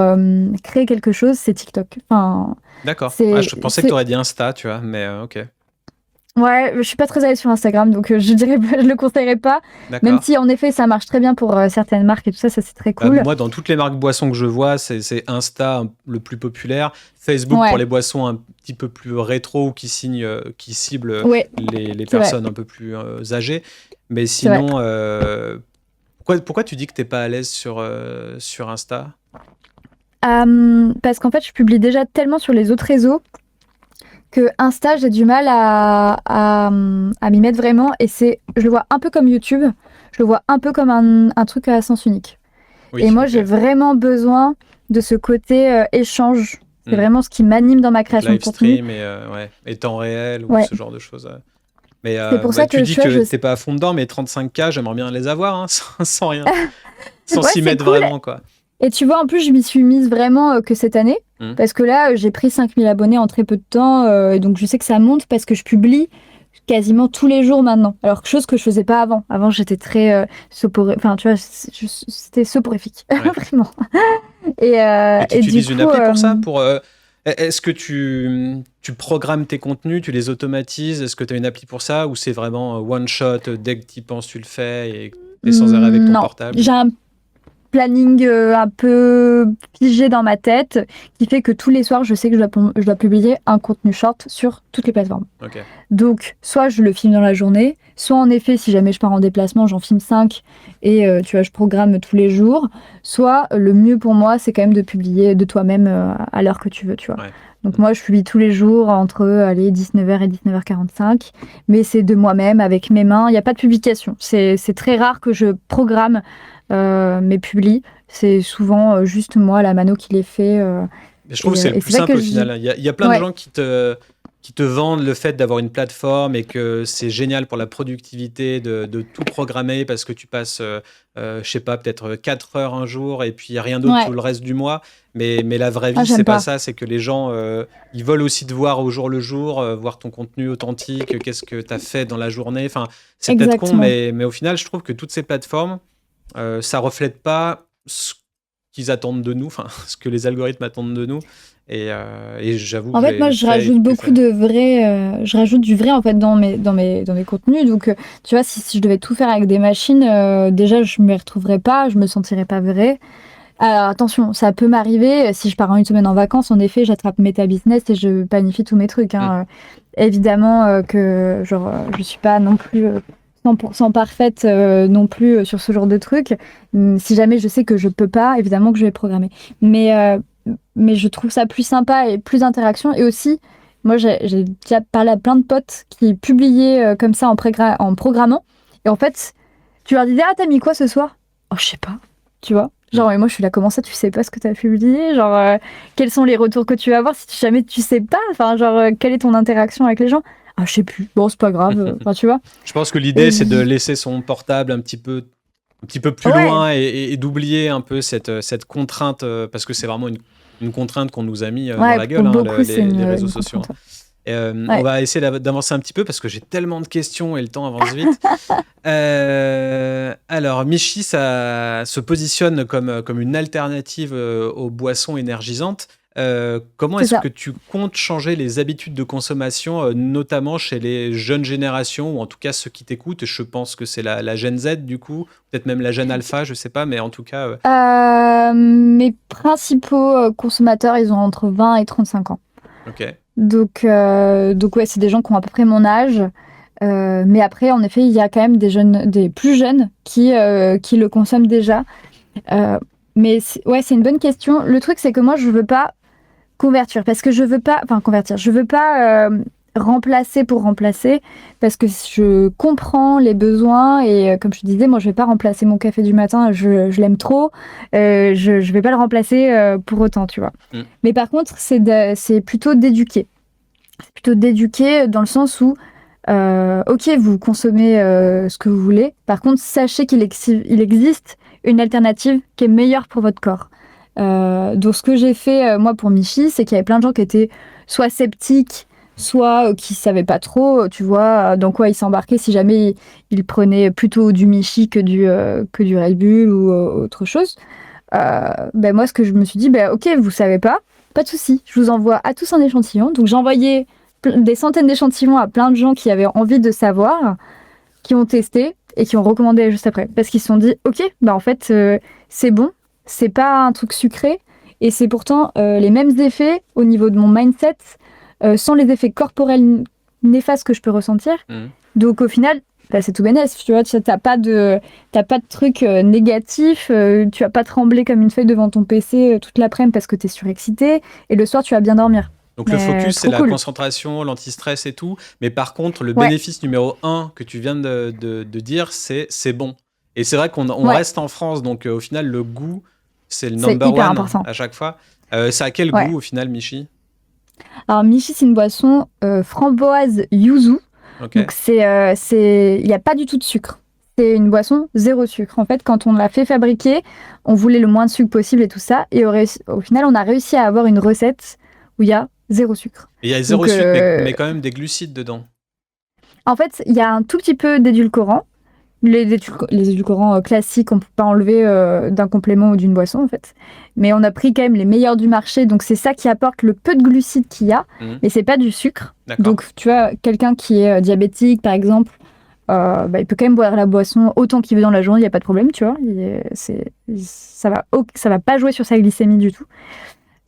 créer quelque chose, c'est TikTok. Enfin, D'accord. Ah, c'est, je pensais que tu c'est... aurais dit Insta, tu vois, mais ok. Ouais, je suis pas très à l'aise sur Instagram, donc je dirais, je le conseillerais pas. Même D'accord. si en effet, ça marche très bien pour certaines marques et tout ça, ça c'est très Bah, cool. moi, dans toutes les marques boissons que je vois, c'est Insta le plus populaire. Facebook pour Ouais, les boissons un petit peu plus rétro ou qui cible ouais, les c'est vrai, personnes un peu plus âgées. Mais c'est vrai. sinon, pourquoi tu dis que t'es pas à l'aise sur Insta? Parce qu'en fait, je publie déjà tellement sur les autres réseaux que Insta, j'ai du mal à m'y mettre vraiment. Je le vois un peu comme YouTube, je le vois un peu comme un truc à sens unique. Et Oui, moi, ok. j'ai vraiment besoin de ce côté échange. C'est Hmm. vraiment ce qui m'anime dans ma Donc création de live contenu. stream ouais, et temps réel ou Ouais, ce genre de choses. Mais c'est pour bah, ça tu que dis tu vois, que t'es pas à fond dedans, mais 35K, j'aimerais bien les avoir, hein, sans rien, sans ouais, s'y c'est mettre cool. vraiment, quoi. Et tu vois, en plus, je m'y suis mise vraiment que cette année. Hmm. Parce que là, j'ai pris 5000 abonnés en très peu de temps. Et donc, je sais que ça monte parce que je publie quasiment tous les jours maintenant. Alors, chose que je faisais pas avant. Avant, j'étais très Enfin, tu vois, c'était soporifique. Ouais. Vraiment. Et, euh, Et tu et du utilises une coup, appli pour ça? Est-ce que tu programmes tes contenus, tu les automatises? Est-ce que tu as une appli pour ça? Ou c'est vraiment one shot, dès que tu y penses, tu le fais et tu es sans arrêt avec ton non. portable? J'ai un planning un peu figé dans ma tête qui fait que tous les soirs, je sais que je dois publier un contenu short sur toutes les plateformes. Ok. Donc, soit je le filme dans la journée, soit en effet, si jamais je pars en déplacement, j'en filme 5 et tu vois, je programme tous les jours. Soit le mieux pour moi, c'est quand même de publier de toi-même à l'heure que tu veux, tu vois. Ouais. Donc moi, je publie tous les jours entre allez, 19h et 19h45, mais c'est de moi-même, avec mes mains. Il n'y a pas de publication. C'est très rare que je programme mes publis. C'est souvent juste moi, la mano, qui les fait. Mais je trouve que c'est le Et plus c'est vrai simple que au final. Il y a plein de Ouais, gens qui te vendent le fait d'avoir une plateforme et que c'est génial pour la productivité de tout programmer parce que tu passes, je sais pas, peut-être 4 heures un jour et puis il n'y a rien d'autre tout ouais. le reste du mois. Mais la vraie Ah, vie, c'est j'aime pas pas. ça. C'est que les gens, ils veulent aussi te voir au jour le jour, voir ton contenu authentique, qu'est-ce que tu as fait dans la journée. Enfin, c'est peut-être con, Exactement. mais au final, je trouve que toutes ces plateformes, ça reflète pas ce qu'ils attendent de nous, enfin, ce que les algorithmes attendent de nous. Et j'avoue que En je fait, moi, l'ai je fait et rajoute plus beaucoup fait. de vrai, je rajoute du vrai en fait dans mes contenus. Donc, tu vois, si je devais tout faire avec des machines, déjà, je m'y retrouverais pas, je me sentirais pas vrai. Alors, attention, ça peut m'arriver si je pars en une semaine en vacances. En effet, j'attrape Meta Business et je planifie tous mes trucs, Mm. hein. Évidemment que, genre, je suis pas non plus 100% parfaite non plus sur ce genre de truc. Si jamais je sais que je peux pas, évidemment que je vais programmer. Mais je trouve ça plus sympa et plus d'interaction. Et aussi, moi, j'ai déjà parlé à plein de potes qui publiaient comme ça en programmant. Et en fait, tu leur disais, ah, t'as mis quoi ce soir? Oh, je sais pas. Tu vois? Genre, et moi, je suis là, comment ça, tu sais pas ce que t'as publié? Genre, quels sont les retours que tu vas avoir si jamais tu sais pas? Enfin, genre, quelle est ton interaction avec les gens? Ah, je sais plus. Bon, c'est pas grave. Enfin, tu vois? Je pense que l'idée, c'est de laisser son portable un petit peu plus Ouais, loin et d'oublier un peu cette contrainte, parce que c'est vraiment une contrainte qu'on nous a mis dans ouais, la pour gueule, beaucoup, c'est les réseaux une sociaux. contrainte. Et, on Ouais. va essayer d'avancer un petit peu parce que j'ai tellement de questions et le temps avance vite. Alors, Michi, ça se positionne comme une alternative aux boissons énergisantes. Comment C'est est-ce ça. que tu comptes changer les habitudes de consommation, notamment chez les jeunes générations, ou en tout cas ceux qui t'écoutent? Je pense que c'est la Gen Z, du coup, peut-être même la Gen Alpha, je sais pas, mais en tout cas, Mes principaux consommateurs, ils ont entre 20 et 35 ans. ok. Donc ouais, c'est des gens qui ont à peu près mon âge. Mais après, en effet, il y a quand même des plus jeunes qui le consomment déjà. Euh, ouais, c'est une bonne question. Le truc, c'est que moi, je veux pas convertir parce que je veux pas, enfin convertir, je veux pas remplacer pour remplacer parce que je comprends les besoins et comme je te disais, moi, je vais pas remplacer mon café du matin. Je l'aime trop. Je vais pas le remplacer pour autant, tu vois. Mm. Mais par contre, c'est plutôt d'éduquer. C'est plutôt d'éduquer dans le sens où ok, vous consommez ce que vous voulez. Par contre, sachez il existe une alternative qui est meilleure pour votre corps. Donc, ce que j'ai fait, moi, pour Michi, c'est qu'il y avait plein de gens qui étaient soit sceptiques, soit qui ne savaient pas trop, tu vois, dans quoi ils s'embarquaient si jamais ils prenaient plutôt du Michi que du Red Bull ou autre chose. Ben moi, ce que je me suis dit, ben, ok, vous savez pas de souci. Je vous envoie à tous un échantillon. Donc, j'ai envoyé des centaines d'échantillons à plein de gens qui avaient envie de savoir, qui ont testé et qui ont recommandé juste après. Parce qu'ils se sont dit, ok, bah en fait, c'est bon, c'est pas un truc sucré, et c'est pourtant les mêmes effets au niveau de mon mindset, sans les effets corporels néfastes que je peux ressentir. Mm. Donc au final, bah, c'est tout bénef, tu vois, t'as pas de truc négatif, tu vas pas trembler comme une feuille devant ton PC toute l'après-midi parce que t'es surexcité, et le soir tu vas bien dormir. Donc le focus, c'est Trop la cool. concentration, l'antistress et tout. Mais par contre, le Ouais, bénéfice numéro un que tu viens de dire, c'est bon. Et c'est vrai qu'on ouais, reste en France, donc au final, le goût, c'est le c'est number hyper one important. à chaque fois. Ça a quel Ouais. goût au final, Michi? Alors Michi, c'est une boisson framboise yuzu. Ok. Donc il n'y a pas du tout de sucre. C'est une boisson zéro sucre. En fait, quand on l'a fait fabriquer, on voulait le moins de sucre possible et tout ça. Et au final, on a réussi à avoir une recette où il y a zéro sucre. Et il y a zéro Donc sucre, mais quand même des glucides dedans. en fait, il y a un tout petit peu d'édulcorant. Les édulcorants classiques, on ne peut pas enlever d'un complément ou d'une boisson, en fait. Mais on a pris quand même les meilleurs du marché. Donc, c'est ça qui apporte le peu de glucides qu'il y a. Mhm. Mais c'est pas du sucre. D'accord. Donc, tu vois, quelqu'un qui est diabétique, par exemple, bah, il peut quand même boire la boisson autant qu'il veut dans la journée, il n'y a pas de problème, tu vois. Ça va pas jouer sur sa glycémie du tout.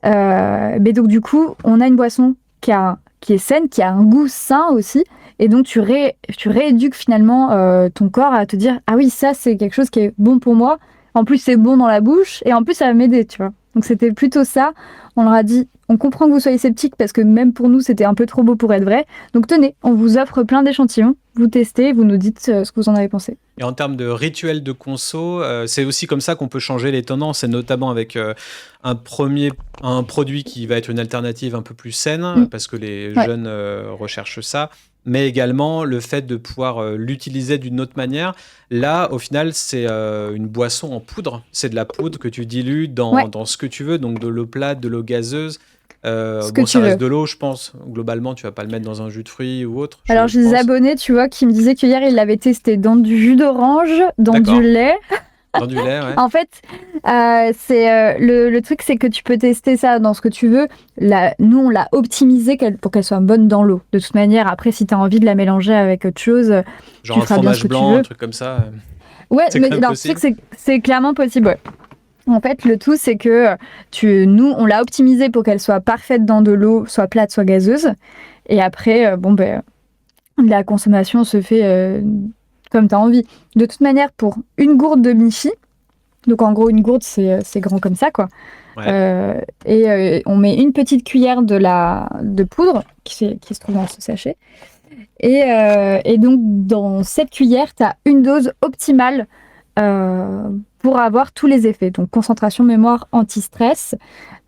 Mais donc, du coup, on a une boisson qui est saine, qui a un goût sain aussi. Et donc, tu rééduques finalement ton corps à te dire, ah oui, ça, c'est quelque chose qui est bon pour moi. En plus, c'est bon dans la bouche. Et en plus, ça va m'aider, tu vois. Donc, c'était plutôt ça. On leur a dit, on comprend que vous soyez sceptiques parce que même pour nous, c'était un peu trop beau pour être vrai. Donc, tenez, on vous offre plein d'échantillons. Vous testez, vous nous dites ce que vous en avez pensé. Et en termes de rituel de conso, c'est aussi comme ça qu'on peut changer les tendances, et notamment avec un produit qui va être une alternative un peu plus saine, parce que les Ouais. jeunes recherchent ça, mais également le fait de pouvoir l'utiliser d'une autre manière. Là, au final, c'est une boisson en poudre. C'est de la poudre que tu dilues Ouais, dans ce que tu veux, donc de l'eau plate, de l'eau gazeuse. ce que Bon, ça tu veux. reste de l'eau, je pense. Globalement, tu vas pas le mettre dans un jus de fruits ou autre, Alors, je j'ai des pense. abonnés, tu vois, qui me disaient qu'hier, ils l'avaient testé dans du jus d'orange, dans du D'accord. lait. Dans du lait, ouais. En fait, le truc, c'est que tu peux tester ça dans ce que tu veux. Nous, on l'a optimisé pour qu'elle soit bonne dans l'eau. De toute manière, après, si tu as envie de la mélanger avec autre chose, Genre tu un feras bien ce fromage que tu blanc, un veux. truc comme ça. Ouais, C'est mais quand même alors, tu sais possible. que c'est clairement possible. Ouais. En fait, le tout, c'est que nous, on l'a optimisé pour qu'elle soit parfaite dans de l'eau, soit plate, soit gazeuse. Et après, bon, ben, la consommation se fait comme tu as envie. De toute manière, pour une gourde de Michi, donc en gros, une gourde, c'est grand comme ça, quoi. Ouais. On met une petite cuillère de poudre qui se trouve dans ce sachet. Et donc, dans cette cuillère, tu as une dose optimale pour avoir tous les effets. Donc, concentration, mémoire, anti-stress,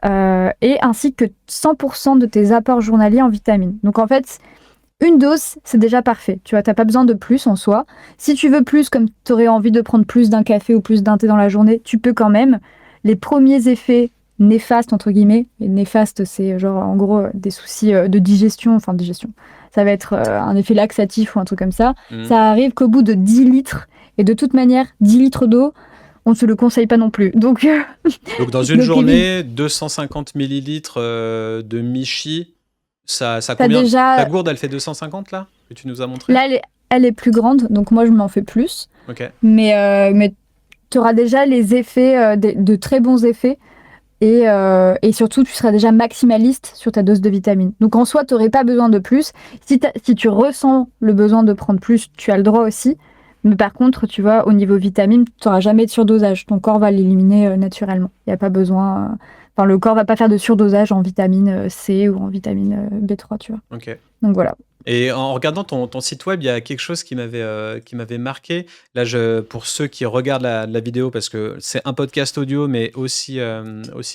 et ainsi que 100% de tes apports journaliers en vitamines. Donc, en fait, une dose, c'est déjà parfait. Tu vois, t'as pas besoin de plus en soi. Si tu veux plus, comme tu aurais envie de prendre plus d'un café ou plus d'un thé dans la journée, tu peux quand même. Les premiers effets néfastes, entre guillemets, et néfastes, c'est genre en gros des soucis de digestion, ça va être un effet laxatif ou un truc comme ça. Ça arrive qu'au bout de 10 litres, et de toute manière, 10 litres d'eau, on ne se le conseille pas non plus. Donc dans une journée, 250 millilitres de Michi, ça combien déjà... Ta gourde, elle fait 250 là, que tu nous as montré? Là, elle est plus grande, donc moi, je m'en fais plus. Ok. Mais tu auras déjà les effets, de très bons effets. Et surtout, tu seras déjà maximaliste sur ta dose de vitamines. Donc en soi, tu n'aurais pas besoin de plus. Si tu ressens le besoin de prendre plus, tu as le droit aussi. Mais par contre, tu vois, au niveau vitamines, tu n'auras jamais de surdosage. Ton corps va l'éliminer naturellement. Il n'y a pas besoin... Enfin, le corps va pas faire de surdosage en vitamine C ou en vitamine B3, tu vois. Ok. Donc voilà. Et en regardant ton site web, il y a quelque chose qui m'avait marqué. Là, pour ceux qui regardent la vidéo, parce que c'est un podcast audio, mais aussi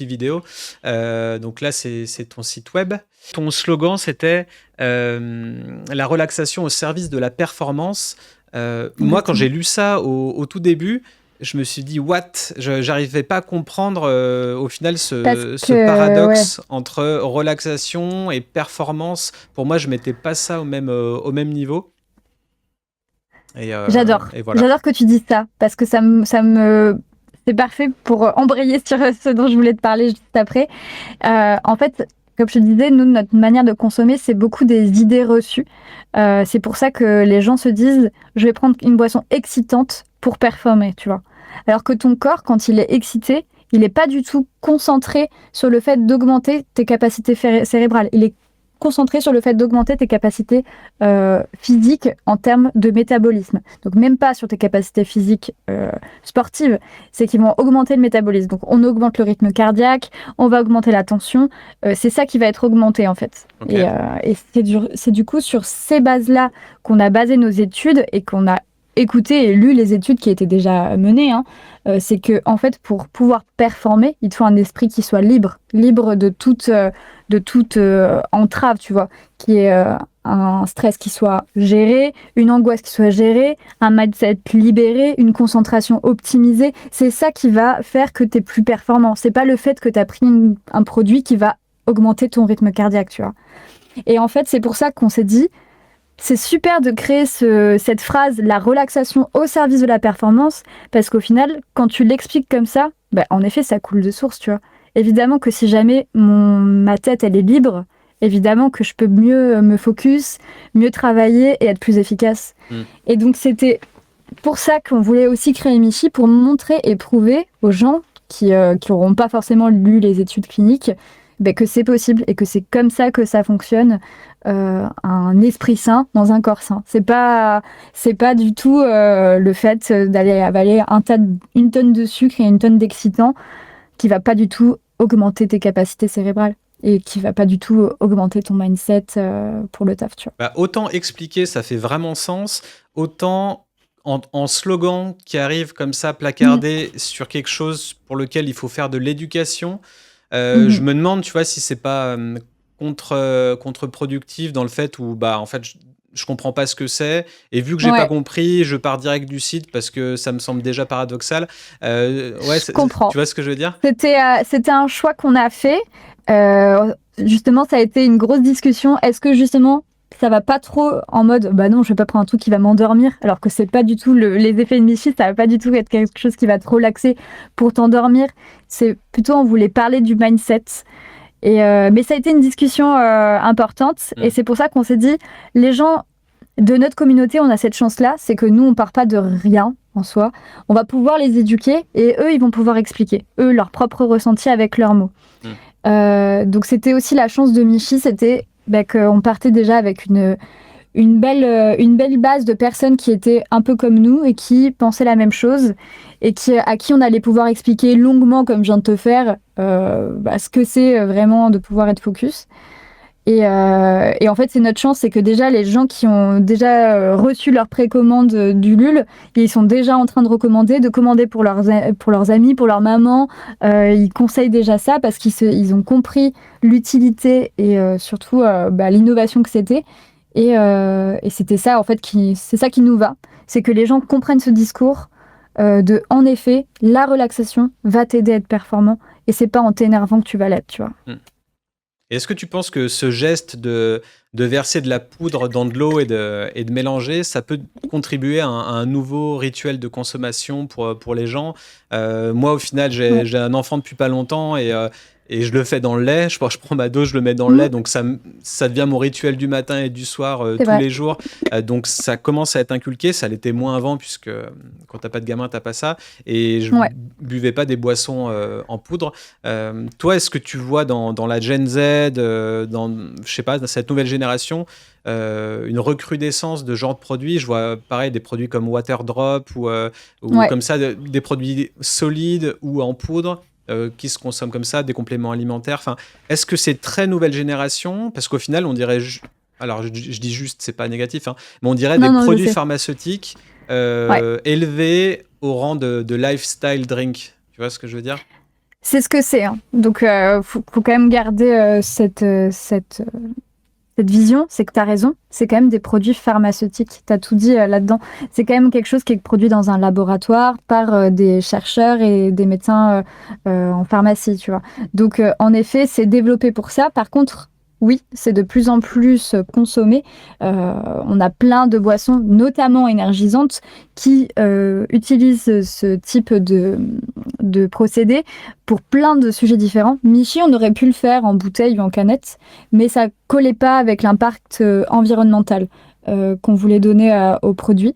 vidéo. Donc là, c'est ton site web. Ton slogan, c'était la relaxation au service de la performance. Moi, quand j'ai lu ça au tout début, je me suis dit, what? J'arrivais pas à comprendre au final ce paradoxe entre relaxation et performance. Pour moi, je mettais pas ça au même niveau. J'adore. Et voilà. J'adore que tu dises ça, parce que c'est parfait pour embrayer sur ce dont je voulais te parler juste après. En fait, comme je te disais, nous, notre manière de consommer, c'est beaucoup des idées reçues. C'est pour ça que les gens se disent, je vais prendre une boisson excitante pour performer, tu vois. Alors que ton corps, quand il est excité, il n'est pas du tout concentré sur le fait d'augmenter tes capacités cérébrales. Il est concentré sur le fait d'augmenter tes capacités physiques en termes de métabolisme. Donc même pas sur tes capacités physiques sportives, c'est qu'ils vont augmenter le métabolisme. Donc on augmente le rythme cardiaque, on va augmenter la tension, c'est ça qui va être augmenté en fait. Okay. Et c'est du coup sur ces bases-là qu'on a basé nos études et qu'on a écouté et lu les études qui étaient déjà menées, c'est que en fait pour pouvoir performer, il te faut un esprit qui soit libre de toute entrave, tu vois, qui est un stress qui soit géré, une angoisse qui soit gérée, un mindset libéré, une concentration optimisée. C'est ça qui va faire que tu es plus performant. C'est pas le fait que tu as pris un produit qui va augmenter ton rythme cardiaque, tu vois. Et en fait, c'est pour ça qu'on s'est dit, c'est super de créer cette phrase, la relaxation au service de la performance, parce qu'au final, quand tu l'expliques comme ça, en effet, ça coule de source, tu vois. Évidemment que si jamais ma tête, elle est libre, évidemment que je peux mieux me focus, mieux travailler et être plus efficace. Et donc, c'était pour ça qu'on voulait aussi créer Michi, pour montrer et prouver aux gens qui n'auront pas forcément lu les études cliniques, que c'est possible et que c'est comme ça que ça fonctionne, un esprit sain dans un corps sain. C'est pas du tout le fait d'aller avaler une tonne de sucre et une tonne d'excitant qui va pas du tout augmenter tes capacités cérébrales et qui va pas du tout augmenter ton mindset pour le taf, tu vois. Autant expliquer, ça fait vraiment sens, autant en slogan qui arrive comme ça placardé sur quelque chose pour lequel il faut faire de l'éducation. Je me demande, tu vois, si c'est pas contre-productif dans le fait où, en fait, je comprends pas ce que c'est, et vu que j'ai pas compris, je pars direct du site parce que ça me semble déjà paradoxal. Je comprends. Tu vois ce que je veux dire ? C'était un choix qu'on a fait. Justement, ça a été une grosse discussion. Est-ce que justement, ça va pas trop en mode, non, je vais pas prendre un truc qui va m'endormir, alors que c'est pas du tout les effets de Michi, ça va pas du tout être quelque chose qui va te relaxer pour t'endormir. C'est plutôt, on voulait parler du mindset. Mais ça a été une discussion importante, et c'est pour ça qu'on s'est dit, les gens de notre communauté, on a cette chance-là, c'est que nous, on part pas de rien en soi. On va pouvoir les éduquer, et eux, ils vont pouvoir expliquer, eux, leur propre ressenti avec leurs mots. Donc c'était aussi la chance de Michi, c'était qu'on partait déjà avec une belle base de personnes qui étaient un peu comme nous et qui pensaient la même chose et à qui on allait pouvoir expliquer longuement, comme je viens de te faire, ce que c'est vraiment de pouvoir être focus. Et en fait, c'est notre chance, c'est que déjà, les gens qui ont déjà reçu leur précommande d'Ulule, ils sont déjà en train de commander pour leurs amis, pour leur maman. Ils conseillent déjà ça parce ils ont compris l'utilité et surtout l'innovation que c'était. Et c'était ça, en fait, c'est ça qui nous va. C'est que les gens comprennent ce discours en effet, la relaxation va t'aider à être performant et c'est pas en t'énervant que tu vas l'être, tu vois. Est-ce que tu penses que ce geste de verser de la poudre dans de l'eau et de mélanger, ça peut contribuer à un nouveau rituel de consommation pour les gens? Moi, au final, Ouais. j'ai un enfant depuis pas longtemps et je le fais dans le lait. Je prends ma dose, je le mets dans le Mmh, lait. Donc, ça devient mon rituel du matin et du soir c'est tous vrai. les jours. Donc, ça commence à être inculqué. Ça l'était moins avant, puisque quand t'as pas de gamin, t'as pas ça. Et je Ouais. buvais pas des boissons en poudre. Toi, est-ce que tu vois dans la Gen Z, je sais pas, dans cette nouvelle génération, une recrudescence de genre de produits? Je vois pareil des produits comme Waterdrop ou Ouais. comme ça, des produits solides ou en poudre qui se consomment comme ça, des compléments alimentaires. Enfin, est-ce que c'est très nouvelle génération? Parce qu'au final, on dirait, alors je dis juste, c'est pas négatif, hein, mais on dirait des Non, non, je produits sais. pharmaceutiques Ouais. élevés au rang de lifestyle drink. Tu vois ce que je veux dire? C'est ce que c'est, hein. Donc, faut quand même garder cette vision, c'est que tu as raison, c'est quand même des produits pharmaceutiques. Tu as tout dit là-dedans. C'est quand même quelque chose qui est produit dans un laboratoire par des chercheurs et des médecins en pharmacie, tu vois. Donc, en effet, c'est développé pour ça. Par contre, oui, c'est de plus en plus consommé. On a plein de boissons, notamment énergisantes, qui utilisent ce type de procédé pour plein de sujets différents. Michi, on aurait pu le faire en bouteille ou en canette, mais ça collait pas avec l'impact environnemental qu'on voulait donner au produit.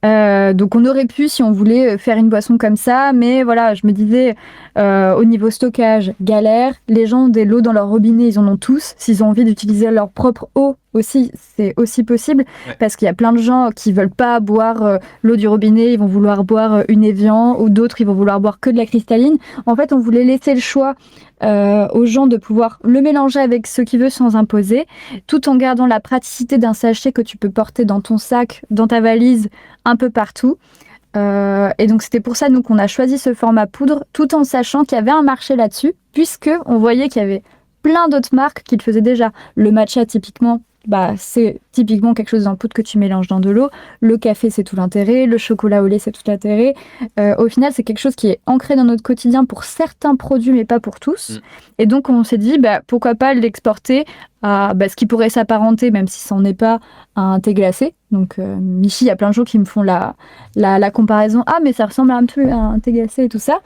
Donc on aurait pu, si on voulait, faire une boisson comme ça, mais voilà, je me disais, au niveau stockage, galère, les gens ont des lots dans leur robinet, ils en ont tous. S'ils ont envie d'utiliser leur propre eau aussi, c'est aussi possible, Ouais. parce qu'il y a plein de gens qui veulent pas boire l'eau du robinet, ils vont vouloir boire une Evian, ou d'autres, ils vont vouloir boire que de la cristalline. En fait, on voulait laisser le choix aux gens de pouvoir le mélanger avec ce qu'ils veulent sans imposer, tout en gardant la praticité d'un sachet que tu peux porter dans ton sac, dans ta valise, un peu partout. Et donc c'était pour ça nous qu'on a choisi ce format poudre, tout en sachant qu'il y avait un marché là-dessus, puisque on voyait qu'il y avait plein d'autres marques qui le faisaient déjà. Le matcha typiquement, c'est typiquement quelque chose en poudre que tu mélanges dans de l'eau. Le café, c'est tout l'intérêt. Le chocolat au lait, c'est tout l'intérêt. Au final, c'est quelque chose qui est ancré dans notre quotidien pour certains produits, mais pas pour tous. Mm. Et donc on s'est dit, pourquoi pas l'exporter à ce qui pourrait s'apparenter, même si ça n'en est pas, à un thé glacé. Donc Michi, il y a plein de gens qui me font la comparaison. Ah, mais ça ressemble un peu à un thé glacé et tout ça.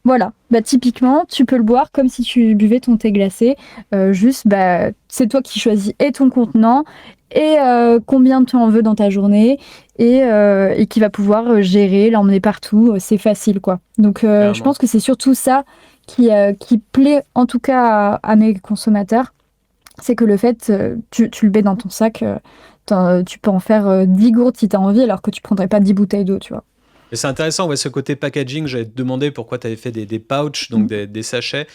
Voilà, typiquement, tu peux le boire comme si tu buvais ton thé glacé. Juste, c'est toi qui choisis et ton contenant et combien tu en veux dans ta journée et qui va pouvoir gérer, l'emmener partout. C'est facile, quoi. Donc, je Clairement. pense que c'est surtout ça qui plaît, en tout cas, à mes consommateurs. C'est que le fait, tu le mets dans ton sac, tu peux en faire 10 gourdes si tu as envie, alors que tu prendrais pas 10 bouteilles d'eau, tu vois. Et c'est intéressant, ouais, ce côté packaging. J'allais te demander pourquoi tu avais fait des pouches, donc Mm. des sachets,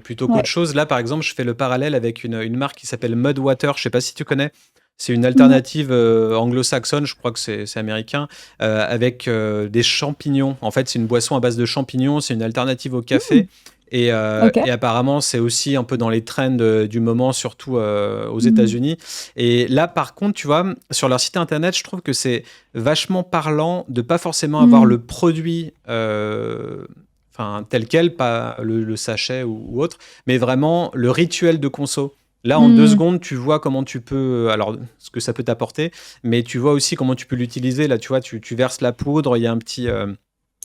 plutôt qu'autre Ouais. chose. Là, par exemple, je fais le parallèle avec une marque qui s'appelle Mudwater. Je sais pas si tu connais. C'est une Non. alternative anglo-saxonne, je crois que c'est américain, avec des champignons. En fait, c'est une boisson à base de champignons. C'est une alternative au Mm. café. Et Ok. apparemment, c'est aussi un peu dans les trends du moment, surtout aux Mm. États-Unis. Et là, par contre, tu vois, sur leur site internet, je trouve que c'est vachement parlant de pas forcément avoir Mm. le produit enfin, tel quel, pas le sachet ou autre, mais vraiment le rituel de conso. Là, en 2 secondes, tu vois comment tu peux, alors ce que ça peut t'apporter, mais tu vois aussi comment tu peux l'utiliser. Là, tu vois, tu verses la poudre, il y a Un petit truc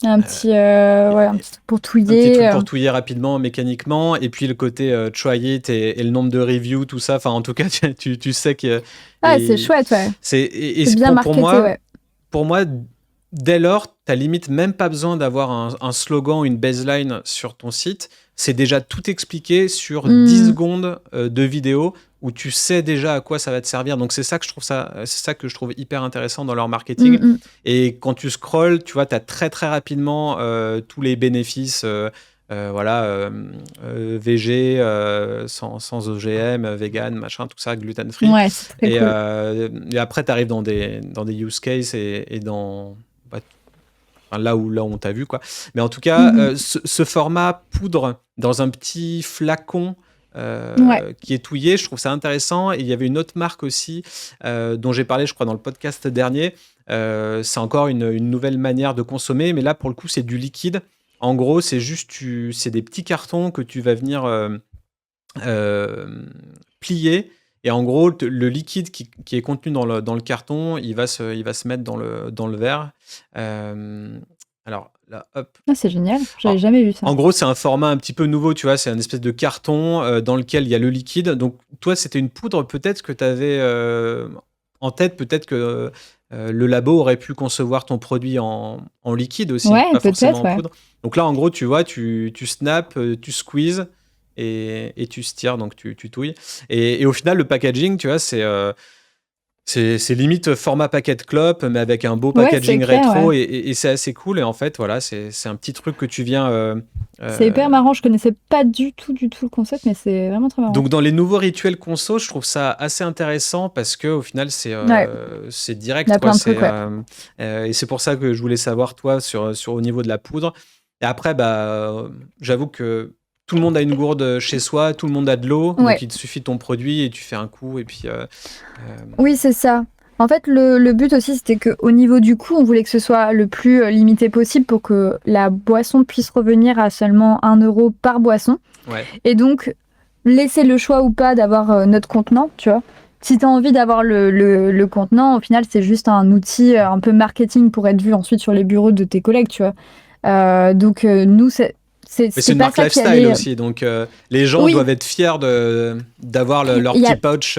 pour un petit touiller. truc pour touiller rapidement, mécaniquement, et puis le côté try it et le nombre de reviews, tout ça. Enfin, en tout cas, tu sais que. Ah, c'est Et chouette, ouais. c'est C'est bien pour marketé, moi, ouais. pour moi, dès lors, tu n'as limite même pas besoin d'avoir un slogan, une baseline sur ton site. C'est déjà tout expliqué sur 10 secondes de vidéo où tu sais déjà à quoi ça va te servir. Donc c'est ça que je trouve hyper intéressant dans leur marketing. Et quand tu scrolles, tu vois, tu as très très rapidement tous les bénéfices. VG, sans OGM, vegan, machin, tout ça, gluten free. Ouais, c'est très cool. Et après, tu arrives dans des use cases et dans là où on t'a vu, quoi. Mais en tout cas, ce format poudre dans un petit flacon qui est touillé, je trouve ça intéressant. Et il y avait une autre marque aussi dont j'ai parlé, je crois, dans le podcast dernier. C'est encore une nouvelle manière de consommer, mais là, pour le coup, c'est du liquide. En gros, c'est des petits cartons que tu vas venir plier. Et en gros, le liquide qui est contenu dans le carton, il va se mettre dans le verre. Alors là, hop. Ah, c'est génial, j'avais jamais vu ça. En gros, c'est un format un petit peu nouveau, tu vois, c'est une espèce de carton dans lequel il y a le liquide. Donc, toi, c'était une poudre peut-être que tu avais en tête, peut-être que le labo aurait pu concevoir ton produit en liquide aussi, Ouais, pas forcément peut-être, en poudre. Donc là, en gros, tu vois, tu snaps, tu squeezes et tu stires, donc tu touilles. Et au final, le packaging, tu vois, c'est limite format paquet de clopes, mais avec un beau Ouais, c'est packaging clair, rétro, ouais. et c'est assez cool. Et en fait, voilà, c'est un petit truc que tu viens. C'est hyper marrant, je connaissais pas du tout le concept, mais c'est vraiment très marrant. Donc, dans les nouveaux rituels conso, je trouve ça assez intéressant parce qu'au final, c'est direct, Il y a quoi. plein de trucs, ouais. Et c'est pour ça que je voulais savoir, toi, au niveau de la poudre. Et après, j'avoue que tout le monde a une gourde chez soi, tout le monde a de l'eau, Ouais. donc il te suffit de ton produit et tu fais un coup, et puis. Oui, c'est ça. En fait, le but aussi, c'était qu'au niveau du coût, on voulait que ce soit le plus limité possible pour que la boisson puisse revenir à seulement 1 euro par boisson. Ouais. Et donc, laisser le choix ou pas d'avoir notre contenant, tu vois. Si tu as envie d'avoir le contenant, au final, c'est juste un outil un peu marketing pour être vu ensuite sur les bureaux de tes collègues, tu vois. Donc, nous, c'est Mais c'est une pas marque ça qui lifestyle allait... aussi, donc les gens Oui. doivent être fiers d'avoir leur Il y a- petit pouch.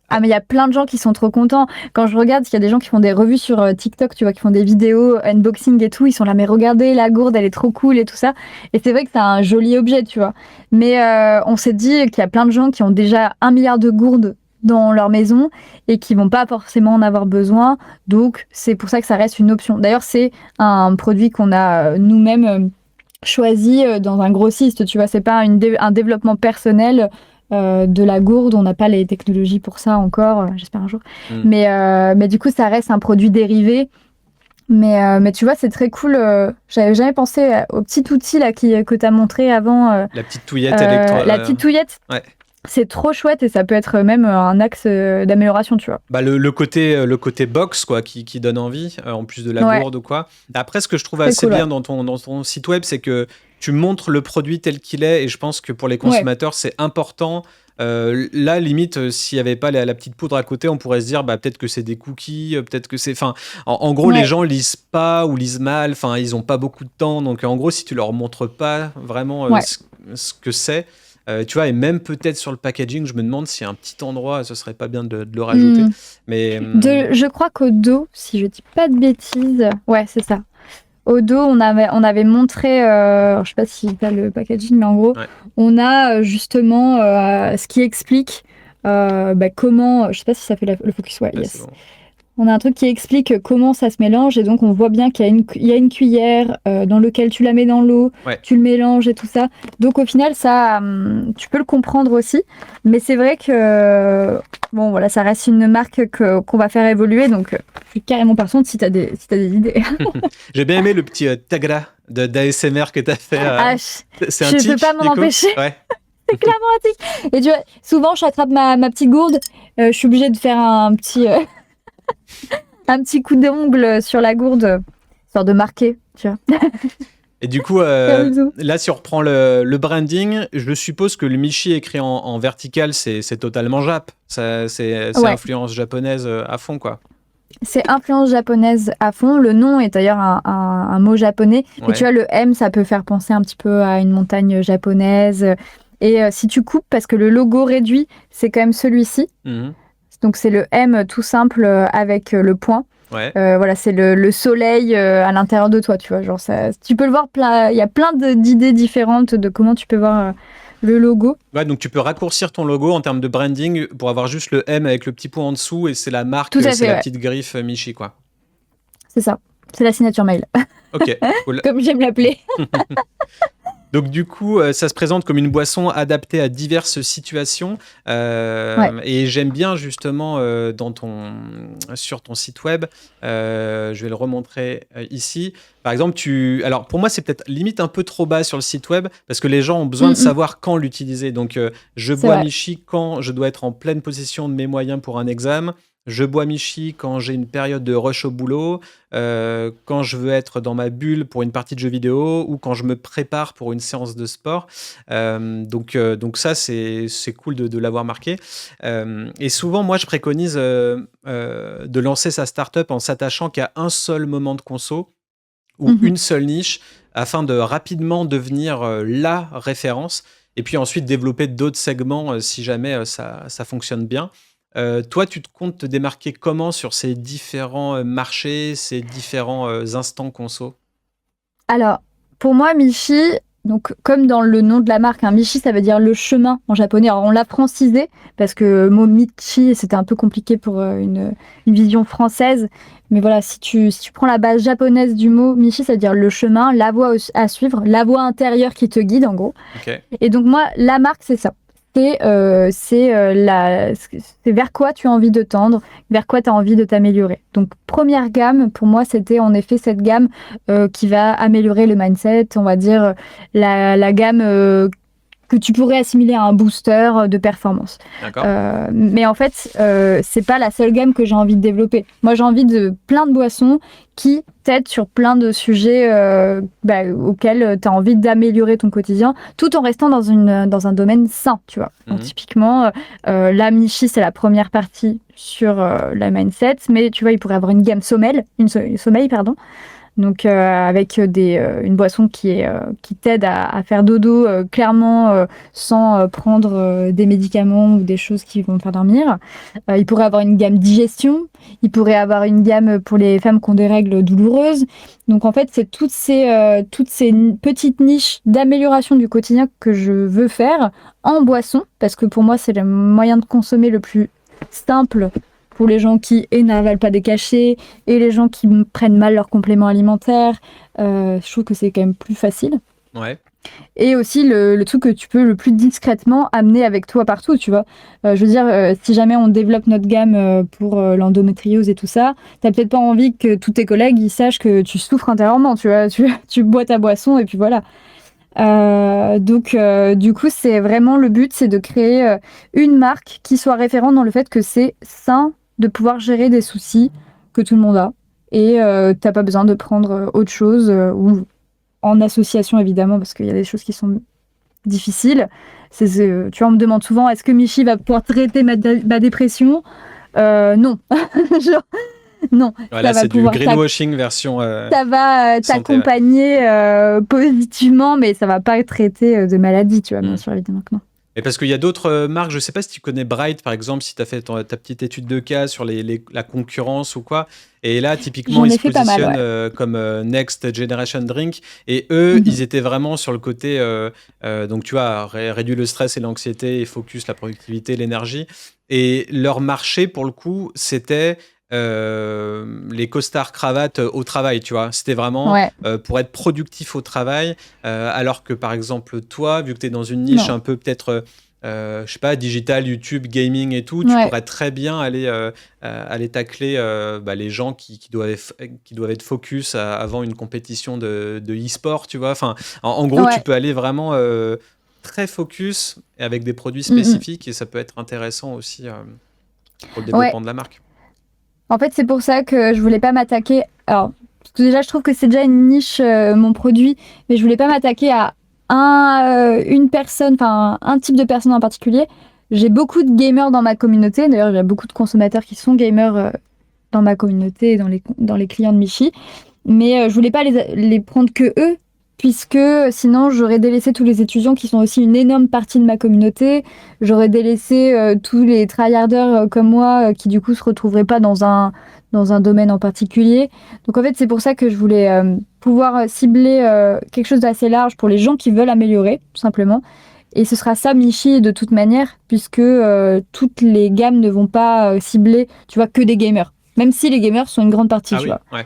Ah, mais il y a plein de gens qui sont trop contents. Quand je regarde, il y a des gens qui font des revues sur TikTok, tu vois, qui font des vidéos unboxing et tout. Ils sont là, mais regardez, la gourde, elle est trop cool et tout ça. Et c'est vrai que c'est un joli objet, tu vois. Mais on s'est dit qu'il y a plein de gens qui ont déjà 1 milliard de gourdes dans leur maison et qui vont pas forcément en avoir besoin. Donc, c'est pour ça que ça reste une option. D'ailleurs, c'est un produit qu'on a nous-mêmes choisi dans un grossiste, tu vois. C'est pas un développement personnel de la gourde, on n'a pas les technologies pour ça encore, j'espère un jour. Mais du coup, ça reste un produit dérivé. Mais tu vois, c'est très cool. J'avais jamais pensé au petit outil là, que tu as montré avant. La petite touillette électro. La petite touillette. Ouais. C'est trop chouette et ça peut être même un axe d'amélioration, tu vois. Le côté box, quoi, qui donne envie, en plus de la gourde ou quoi. Après, ce que je trouve Très assez cool, bien dans ton site web, c'est que tu montres le produit tel qu'il est, et je pense que pour les consommateurs, c'est important. Là, limite, s'il n'y avait pas la petite poudre à côté, on pourrait se dire peut-être que c'est des cookies, peut-être que c'est... Enfin, en gros, les gens lisent pas ou lisent mal, enfin, ils n'ont pas beaucoup de temps. Donc, en gros, si tu leur montres pas vraiment ce que c'est, tu vois, et même peut-être sur le packaging, je me demande si un petit endroit, ce serait pas bien de le rajouter. Mais, je crois qu'au dos, si je dis pas de bêtises, ouais, c'est ça. Au dos, on avait montré, je sais pas si tu as le packaging, mais en gros, on a justement ce qui explique comment, je sais pas si ça fait le focus, ouais, yes. Bon. On a un truc qui explique comment ça se mélange, et donc on voit bien qu'il y a une cuillère dans laquelle tu la mets dans l'eau, tu le mélanges et tout ça. Donc au final, ça, tu peux le comprendre aussi. Mais c'est vrai que bon, voilà, ça reste une marque qu'on va faire évoluer. Donc je suis carrément partante si tu as des idées. J'ai bien aimé le petit tagra d'ASMR que tu as fait. C'est un tic, je peux pas m'en empêcher. Ouais. C'est clairement un tic. Et tu vois, souvent, je attrape ma petite gourde. Je suis obligée de faire un petit... un petit coup d'ongle sur la gourde, sorte de marqué, tu vois. Et du coup, là, si on reprend le branding, je suppose que le Michi écrit en vertical, c'est totalement Jap. C'est influence japonaise à fond, quoi. C'est influence japonaise à fond. Le nom est d'ailleurs un mot japonais. Et tu vois, le M, ça peut faire penser un petit peu à une montagne japonaise. Et si tu coupes, parce que le logo réduit, c'est quand même celui-ci. Donc c'est le M tout simple avec le point. Ouais. Voilà, c'est le soleil à l'intérieur de toi, tu vois. Genre ça, tu peux le voir, il y a plein d'idées différentes de comment tu peux voir le logo. Ouais, donc tu peux raccourcir ton logo en termes de branding pour avoir juste le M avec le petit point en dessous et c'est la Tout marque, à c'est fait, la ouais. petite griffe Michi, quoi. C'est ça. C'est la signature mail, Ok, cool. comme j'aime l'appeler. Donc du coup, ça se présente comme une boisson adaptée à diverses situations. Ouais. Et j'aime bien justement sur ton site web, je vais le remontrer ici. Par exemple, alors pour moi, c'est peut-être limite un peu trop bas sur le site web parce que les gens ont besoin de savoir quand l'utiliser. Donc, je C'est bois vrai. Michi quand je dois être en pleine possession de mes moyens pour un examen. Je bois Michi quand j'ai une période de rush au boulot, quand je veux être dans ma bulle pour une partie de jeux vidéo ou quand je me prépare pour une séance de sport. Donc ça, c'est cool de l'avoir marqué. Et souvent, moi, je préconise de lancer sa startup en s'attachant qu'à un seul moment de conso ou une seule niche afin de rapidement devenir la référence et puis ensuite développer d'autres segments si jamais ça fonctionne bien. Toi, tu te comptes te démarquer comment sur ces différents marchés, ces différents instants conso? Alors, pour moi, Michi, donc comme dans le nom de la marque, hein, Michi, ça veut dire le chemin en japonais. Alors, on l'a francisé parce que le mot Michi, c'était un peu compliqué pour une vision française. Mais voilà, si tu prends la base japonaise du mot, Michi, ça veut dire le chemin, la voie à suivre, la voie intérieure qui te guide, en gros. Ok. Et donc, moi, la marque, c'est ça. C'est vers quoi tu as envie de tendre, vers quoi tu as envie de t'améliorer. Donc, première gamme, pour moi, c'était en effet cette gamme qui va améliorer le mindset, on va dire la gamme que tu pourrais assimiler à un booster de performance. D'accord. Mais en fait, c'est pas la seule gamme que j'ai envie de développer. Moi, j'ai envie de plein de boissons qui t'aident sur plein de sujets auxquels tu as envie d'améliorer ton quotidien, tout en restant dans un domaine sain, tu vois. Donc, typiquement, la Michi, c'est la première partie sur la mindset, mais tu vois, il pourrait avoir une gamme sommeil, pardon. Donc avec une boisson qui t'aide à faire dodo clairement sans prendre des médicaments ou des choses qui vont te faire dormir. Il pourrait avoir une gamme digestion, il pourrait avoir une gamme pour les femmes qui ont des règles douloureuses. Donc en fait, c'est toutes ces petites niches d'amélioration du quotidien que je veux faire en boisson, parce que pour moi, c'est le moyen de consommer le plus simple pour les gens qui n'avalent pas des cachets et les gens qui prennent mal leurs compléments alimentaires. Je trouve que c'est quand même plus facile. Ouais. Et aussi le truc que tu peux le plus discrètement amener avec toi partout, tu vois. Je veux dire, si jamais on développe notre gamme pour l'endométriose et tout ça, t'as peut-être pas envie que tous tes collègues ils sachent que tu souffres intérieurement, tu vois. Tu bois ta boisson et puis voilà. Donc, du coup, c'est vraiment le but, c'est de créer une marque qui soit référente dans le fait que c'est sain de pouvoir gérer des soucis que tout le monde a. Et t'as pas besoin de prendre autre chose, ou en association évidemment, parce qu'il y a des choses qui sont difficiles. Tu vois, on me demande souvent, est-ce que Michi va pouvoir traiter ma dépression? Non. Genre, non. Voilà, c'est du greenwashing version ça va t'accompagner positivement, mais ça va pas traiter de maladie, tu vois, bien sûr, évidemment que non. Et parce qu'il y a d'autres marques, je sais pas si tu connais Bright, par exemple, si tu as fait ta petite étude de cas sur la concurrence ou quoi. Et là, typiquement, ils se positionnent comme Next Generation Drink. Et eux, ils étaient vraiment sur le côté, donc tu vois, réduire le stress et l'anxiété, et focus, la productivité, l'énergie. Et leur marché, pour le coup, c'était les costards cravates au travail, tu vois. C'était vraiment pour être productif au travail, alors que par exemple toi, vu que tu es dans une niche un peu peut-être je sais pas, digital, YouTube, gaming et tout, tu pourrais très bien aller tacler les gens qui doivent être focus avant une compétition de e-sport, tu vois. Enfin, en gros, tu peux aller vraiment très focus et avec des produits spécifiques et ça peut être intéressant aussi pour le développement de la marque. En fait, c'est pour ça que je voulais pas m'attaquer. Alors, parce que déjà, je trouve que c'est déjà une niche, mon produit, mais je voulais pas m'attaquer à une personne, enfin un type de personne en particulier. J'ai beaucoup de gamers dans ma communauté. D'ailleurs, j'ai beaucoup de consommateurs qui sont gamers dans ma communauté et dans les clients de Michi. Mais je voulais pas les prendre que eux puisque sinon j'aurais délaissé tous les étudiants qui sont aussi une énorme partie de ma communauté. J'aurais délaissé tous les tryharders comme moi qui du coup se retrouveraient pas dans un domaine en particulier. Donc en fait, c'est pour ça que je voulais pouvoir cibler quelque chose d'assez large pour les gens qui veulent améliorer, tout simplement. Et ce sera ça, Michi, de toute manière, puisque toutes les gammes ne vont pas cibler, tu vois, que des gamers. Même si les gamers sont une grande partie, Ah tu oui, vois. ouais.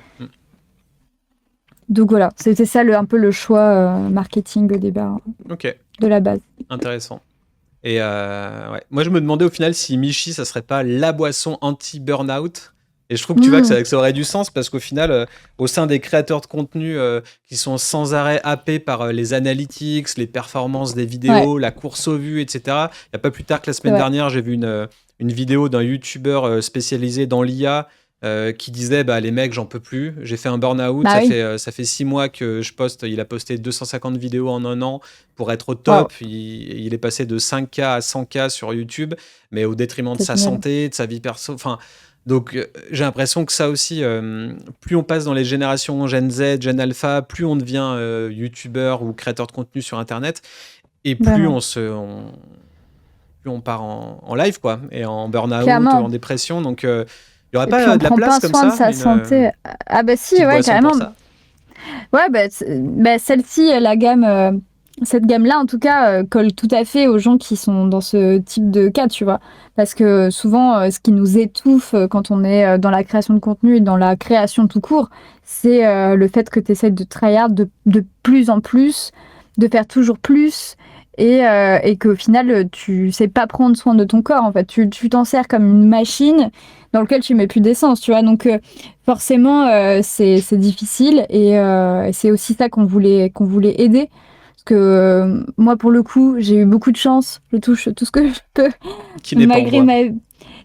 Donc voilà, c'était ça un peu le choix marketing au départ Ok, de la base. intéressant. Et ouais. Moi, je me demandais au final si Michi, ça serait pas la boisson anti-burnout. Et je trouve que tu vois que ça aurait du sens parce qu'au final, au sein des créateurs de contenu qui sont sans arrêt happés par les analytics, les performances des vidéos, la course aux vues, etc. Il n'y a pas plus tard que la semaine dernière, j'ai vu une vidéo d'un YouTuber spécialisé dans l'IA qui disait les mecs, j'en peux plus, j'ai fait un burn-out, ça fait 6 mois que je poste, il a posté 250 vidéos en un an pour être au top, il est passé de 5K à 100K sur YouTube, mais au détriment de sa santé, de sa vie perso, enfin... Donc j'ai l'impression que ça aussi, plus on passe dans les générations Gen Z, Gen Alpha, plus on devient youtubeur ou créateur de contenu sur Internet, et plus plus on part en live, quoi, et en burn-out, en dépression. Donc il n'y aurait pas de la place comme ça, de sa santé. Ah bah si, ouais, carrément. Ouais, celle-ci, la gamme... cette gamme-là, en tout cas, colle tout à fait aux gens qui sont dans ce type de cas, tu vois. Parce que souvent, ce qui nous étouffe quand on est dans la création de contenu et dans la création tout court, c'est le fait que tu essaies de tryhard de plus en plus, de faire toujours plus, et qu'au final, tu sais pas prendre soin de ton corps, en fait. Tu t'en sers comme une machine dans laquelle tu mets plus d'essence, tu vois. Donc, forcément, c'est difficile, et c'est aussi ça qu'on voulait aider. Parce que moi, pour le coup, j'ai eu beaucoup de chance. Je touche tout ce que je peux. Qui n'est malgré pas en voie.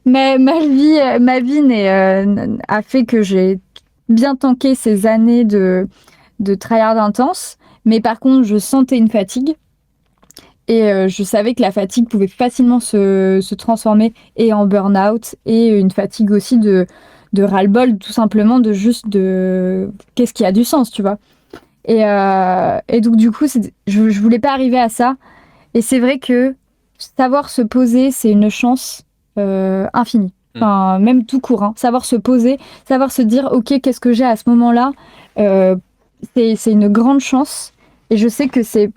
ma vie a fait que j'ai bien tanké ces années de tryhard intense. Mais par contre, je sentais une fatigue. Et je savais que la fatigue pouvait facilement se transformer et en burn-out, et une fatigue aussi de ras-le-bol, tout simplement, de juste de qu'est-ce qui a du sens, tu vois. Et donc, du coup, je voulais pas arriver à ça. Et c'est vrai que savoir se poser, c'est une chance infinie. Enfin, même tout court. Hein. Savoir se poser, savoir se dire, OK, qu'est-ce que j'ai à ce moment-là, c'est une grande chance. Et je sais que c'est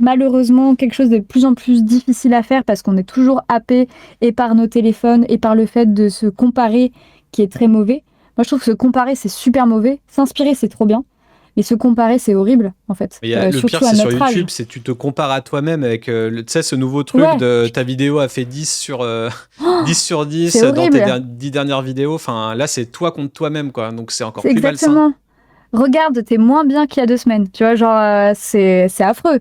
malheureusement quelque chose de plus en plus difficile à faire parce qu'on est toujours happé et par nos téléphones et par le fait de se comparer qui est très mauvais. Moi, je trouve que se comparer, c'est super mauvais. S'inspirer, c'est trop bien. Mais se comparer, c'est horrible, en fait. Le pire, c'est sur YouTube, c'est tu te compares à toi-même avec ce nouveau truc de ta vidéo a fait 10 sur 10 dans tes 10 dernières vidéos. Enfin, là, c'est toi contre toi-même, quoi. Donc, c'est encore plus malsain. Exactement. Regarde, t'es moins bien qu'il y a 2 semaines. Tu vois, genre, c'est affreux.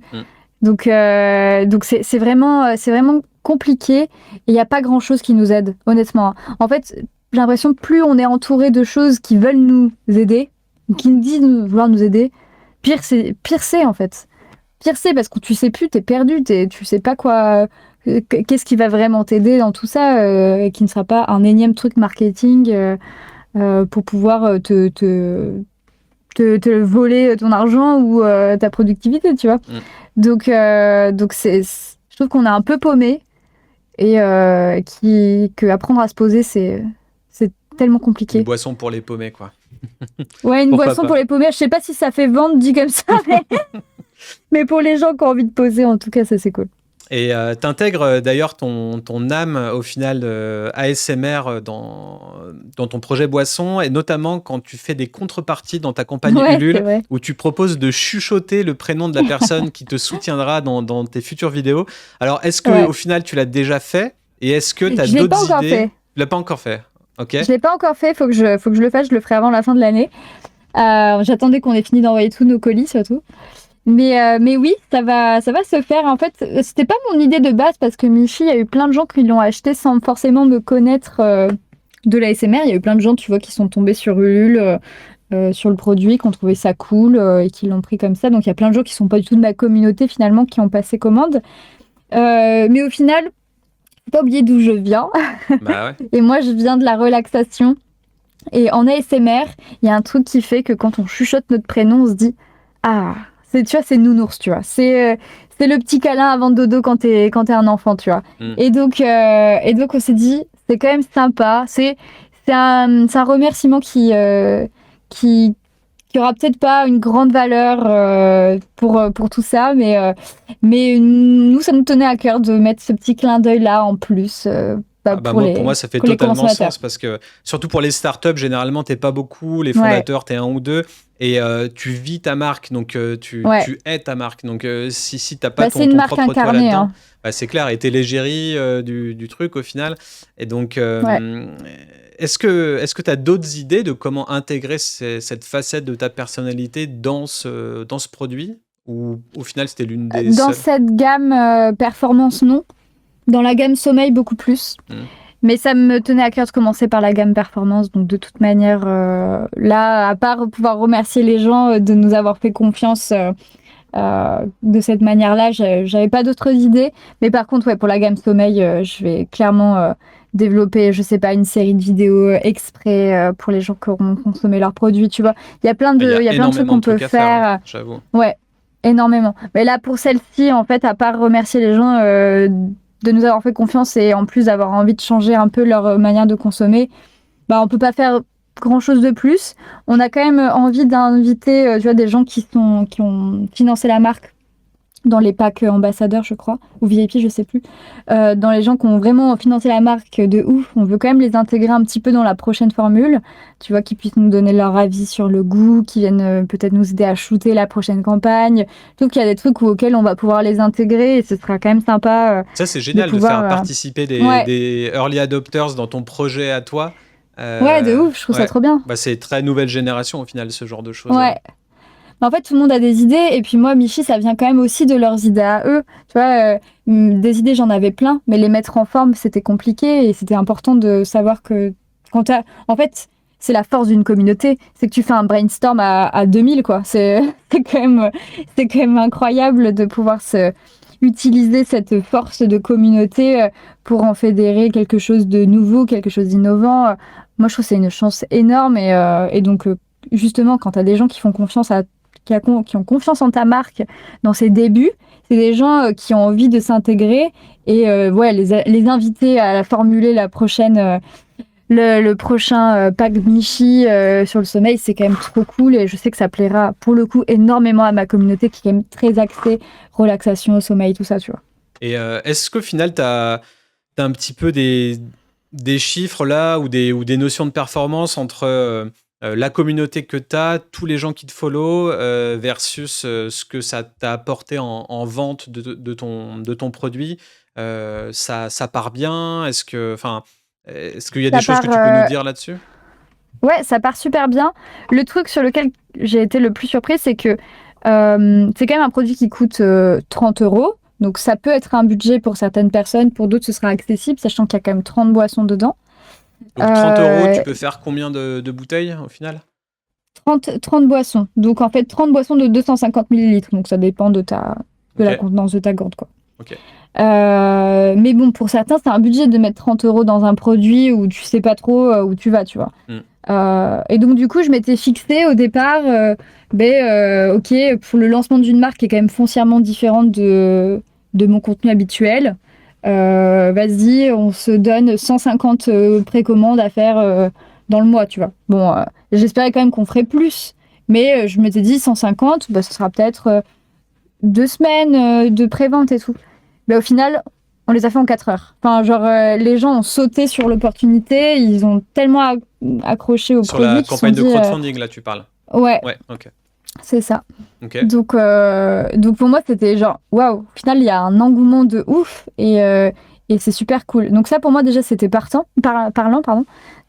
Donc c'est vraiment compliqué. Et il n'y a pas grand-chose qui nous aide, honnêtement. En fait, j'ai l'impression que plus on est entouré de choses qui veulent nous aider, qui nous disent vouloir nous aider, pire c'est en fait. Pire c'est parce que tu sais plus, t'es perdu, tu sais pas quoi, qu'est-ce qui va vraiment t'aider dans tout ça, et qui ne sera pas un énième truc marketing pour pouvoir te voler ton argent ou ta productivité, tu vois. Donc je trouve qu'on est un peu paumé, et que apprendre à se poser, c'est tellement compliqué. Une boisson pour les paumés, quoi. Ouais, une boisson pour les paumés. Je sais pas si ça fait vendre dit comme ça, mais pour les gens qui ont envie de poser, en tout cas, ça c'est cool. Et t'intègres d'ailleurs ton âme au final ASMR dans ton projet boisson, et notamment quand tu fais des contreparties dans ta campagne Ulule, où tu proposes de chuchoter le prénom de la personne qui te soutiendra dans tes futures vidéos. Alors, est-ce que au final tu l'as déjà fait, et est-ce que tu as d'autres idées? Tu l'as pas encore fait. Ok. Je l'ai pas encore fait, faut que je le fasse, je le ferai avant la fin de l'année. J'attendais qu'on ait fini d'envoyer tous nos colis surtout. Mais oui, ça va se faire. En fait, c'était pas mon idée de base parce que Michi, il y a eu plein de gens qui l'ont acheté sans forcément me connaître de l'ASMR. Il y a eu plein de gens, tu vois, qui sont tombés sur Ulule, sur le produit, qui ont trouvé ça cool et qui l'ont pris comme ça. Donc il y a plein de gens qui sont pas du tout de ma communauté finalement, qui ont passé commande. Mais au final, faut pas oublier d'où je viens. Bah ouais. Et moi, je viens de la relaxation. Et en ASMR, il y a un truc qui fait que quand on chuchote notre prénom, on se dit « Ah !» tu vois, c'est nounours, tu vois. C'est le petit câlin avant dodo quand t'es un enfant, tu vois. Et donc on s'est dit, c'est quand même sympa. C'est un remerciement qui aura peut-être pas une grande valeur pour tout ça, mais nous, ça nous tenait à cœur de mettre ce petit clin d'œil-là en plus. Pour moi, ça fait totalement sens parce que, surtout pour les startups, généralement, t'es pas beaucoup. Les fondateurs, t'es un ou deux. Et tu vis ta marque, donc tu es ta marque. Donc si t'as pas ton propre toit là-dedans, c'est clair. Et t'es l'égérie du truc au final. Et donc, est-ce que tu as d'autres idées de comment intégrer cette facette de ta personnalité dans ce produit? Ou au final, c'était l'une des Dans seules? cette gamme performance, non. Dans la gamme sommeil, beaucoup plus. Mais ça me tenait à cœur de commencer par la gamme performance. Donc, de toute manière, là, à part pouvoir remercier les gens de nous avoir fait confiance de cette manière-là, j'avais pas d'autres idées. Mais par contre, pour la gamme sommeil, je vais clairement développer, je sais pas, une série de vidéos exprès pour les gens qui auront consommé leurs produits. Tu vois, il y a plein de trucs qu'on peut faire. J'avoue. Ouais, énormément. Mais là, pour celle-ci, en fait, à part remercier les gens de nous avoir fait confiance et en plus d'avoir envie de changer un peu leur manière de consommer, on peut pas faire grand chose de plus. On a quand même envie d'inviter tu vois, des gens qui ont financé la marque dans les packs ambassadeurs, je crois, ou VIP, je sais plus. Dans les gens qui ont vraiment financé la marque de ouf, on veut quand même les intégrer un petit peu dans la prochaine formule, tu vois, qu'ils puissent nous donner leur avis sur le goût, qu'ils viennent peut-être nous aider à shooter la prochaine campagne. Donc il y a des trucs auxquels on va pouvoir les intégrer et ce sera quand même sympa. Ça, c'est génial de faire participer des early adopters dans ton projet à toi. De ouf, je trouve ça trop bien. C'est très nouvelle génération au final, ce genre de choses. Ouais. En fait, tout le monde a des idées, et puis moi, Michi, ça vient quand même aussi de leurs idées à eux. Tu vois, des idées, j'en avais plein, mais les mettre en forme, c'était compliqué, et c'était important de savoir que quand t'as... En fait, c'est la force d'une communauté, c'est que tu fais un brainstorm à 2000, quoi. C'est quand même incroyable de pouvoir utiliser cette force de communauté pour en fédérer quelque chose de nouveau, quelque chose d'innovant. Moi, je trouve que c'est une chance énorme, et donc, justement, quand t'as des gens qui font confiance qui ont confiance en ta marque dans ses débuts, c'est des gens qui ont envie de s'intégrer et les inviter à formuler la prochaine le prochain pack Michi sur le sommeil, c'est quand même trop cool et je sais que ça plaira pour le coup énormément à ma communauté qui est quand même très axée relaxation, sommeil, tout ça, tu vois. Et est-ce qu'au final t'as un petit peu des chiffres là ou des notions de performance entre la communauté que tu as, tous les gens qui te follow, versus ce que ça t'a apporté en vente de ton produit, ça part bien? Est-ce qu'il y a des choses que tu peux nous dire là-dessus? Ouais, ça part super bien. Le truc sur lequel j'ai été le plus surprise, c'est que c'est quand même un produit qui coûte 30 €. Donc ça peut être un budget pour certaines personnes, pour d'autres ce sera accessible, sachant qu'il y a quand même 30 boissons dedans. Donc 30 €, tu peux faire combien de bouteilles au final? 30 boissons. Donc en fait 30 boissons de 250 ml. Donc ça dépend de la contenance de ta gourde, quoi. Ok. Mais bon, pour certains, c'est un budget de mettre 30 € dans un produit où tu sais pas trop où tu vas, tu vois. Et donc du coup, je m'étais fixée au départ, ok, pour le lancement d'une marque qui est quand même foncièrement différente de mon contenu habituel, vas-y, on se donne 150 précommandes à faire dans le mois, tu vois. Bon, j'espérais quand même qu'on ferait plus, mais je m'étais dit 150, ce sera peut-être 2 semaines de prévente et tout. Mais au final, on les a fait en 4 heures. Enfin, genre, les gens ont sauté sur l'opportunité, ils ont tellement accroché au produit. Sur la campagne de crowdfunding, là, tu parles? Ouais. Ouais, ok. C'est ça. Okay. Donc pour moi, c'était genre, waouh, au final, il y a un engouement de ouf et c'est super cool. Donc ça, pour moi, déjà, c'était parlant,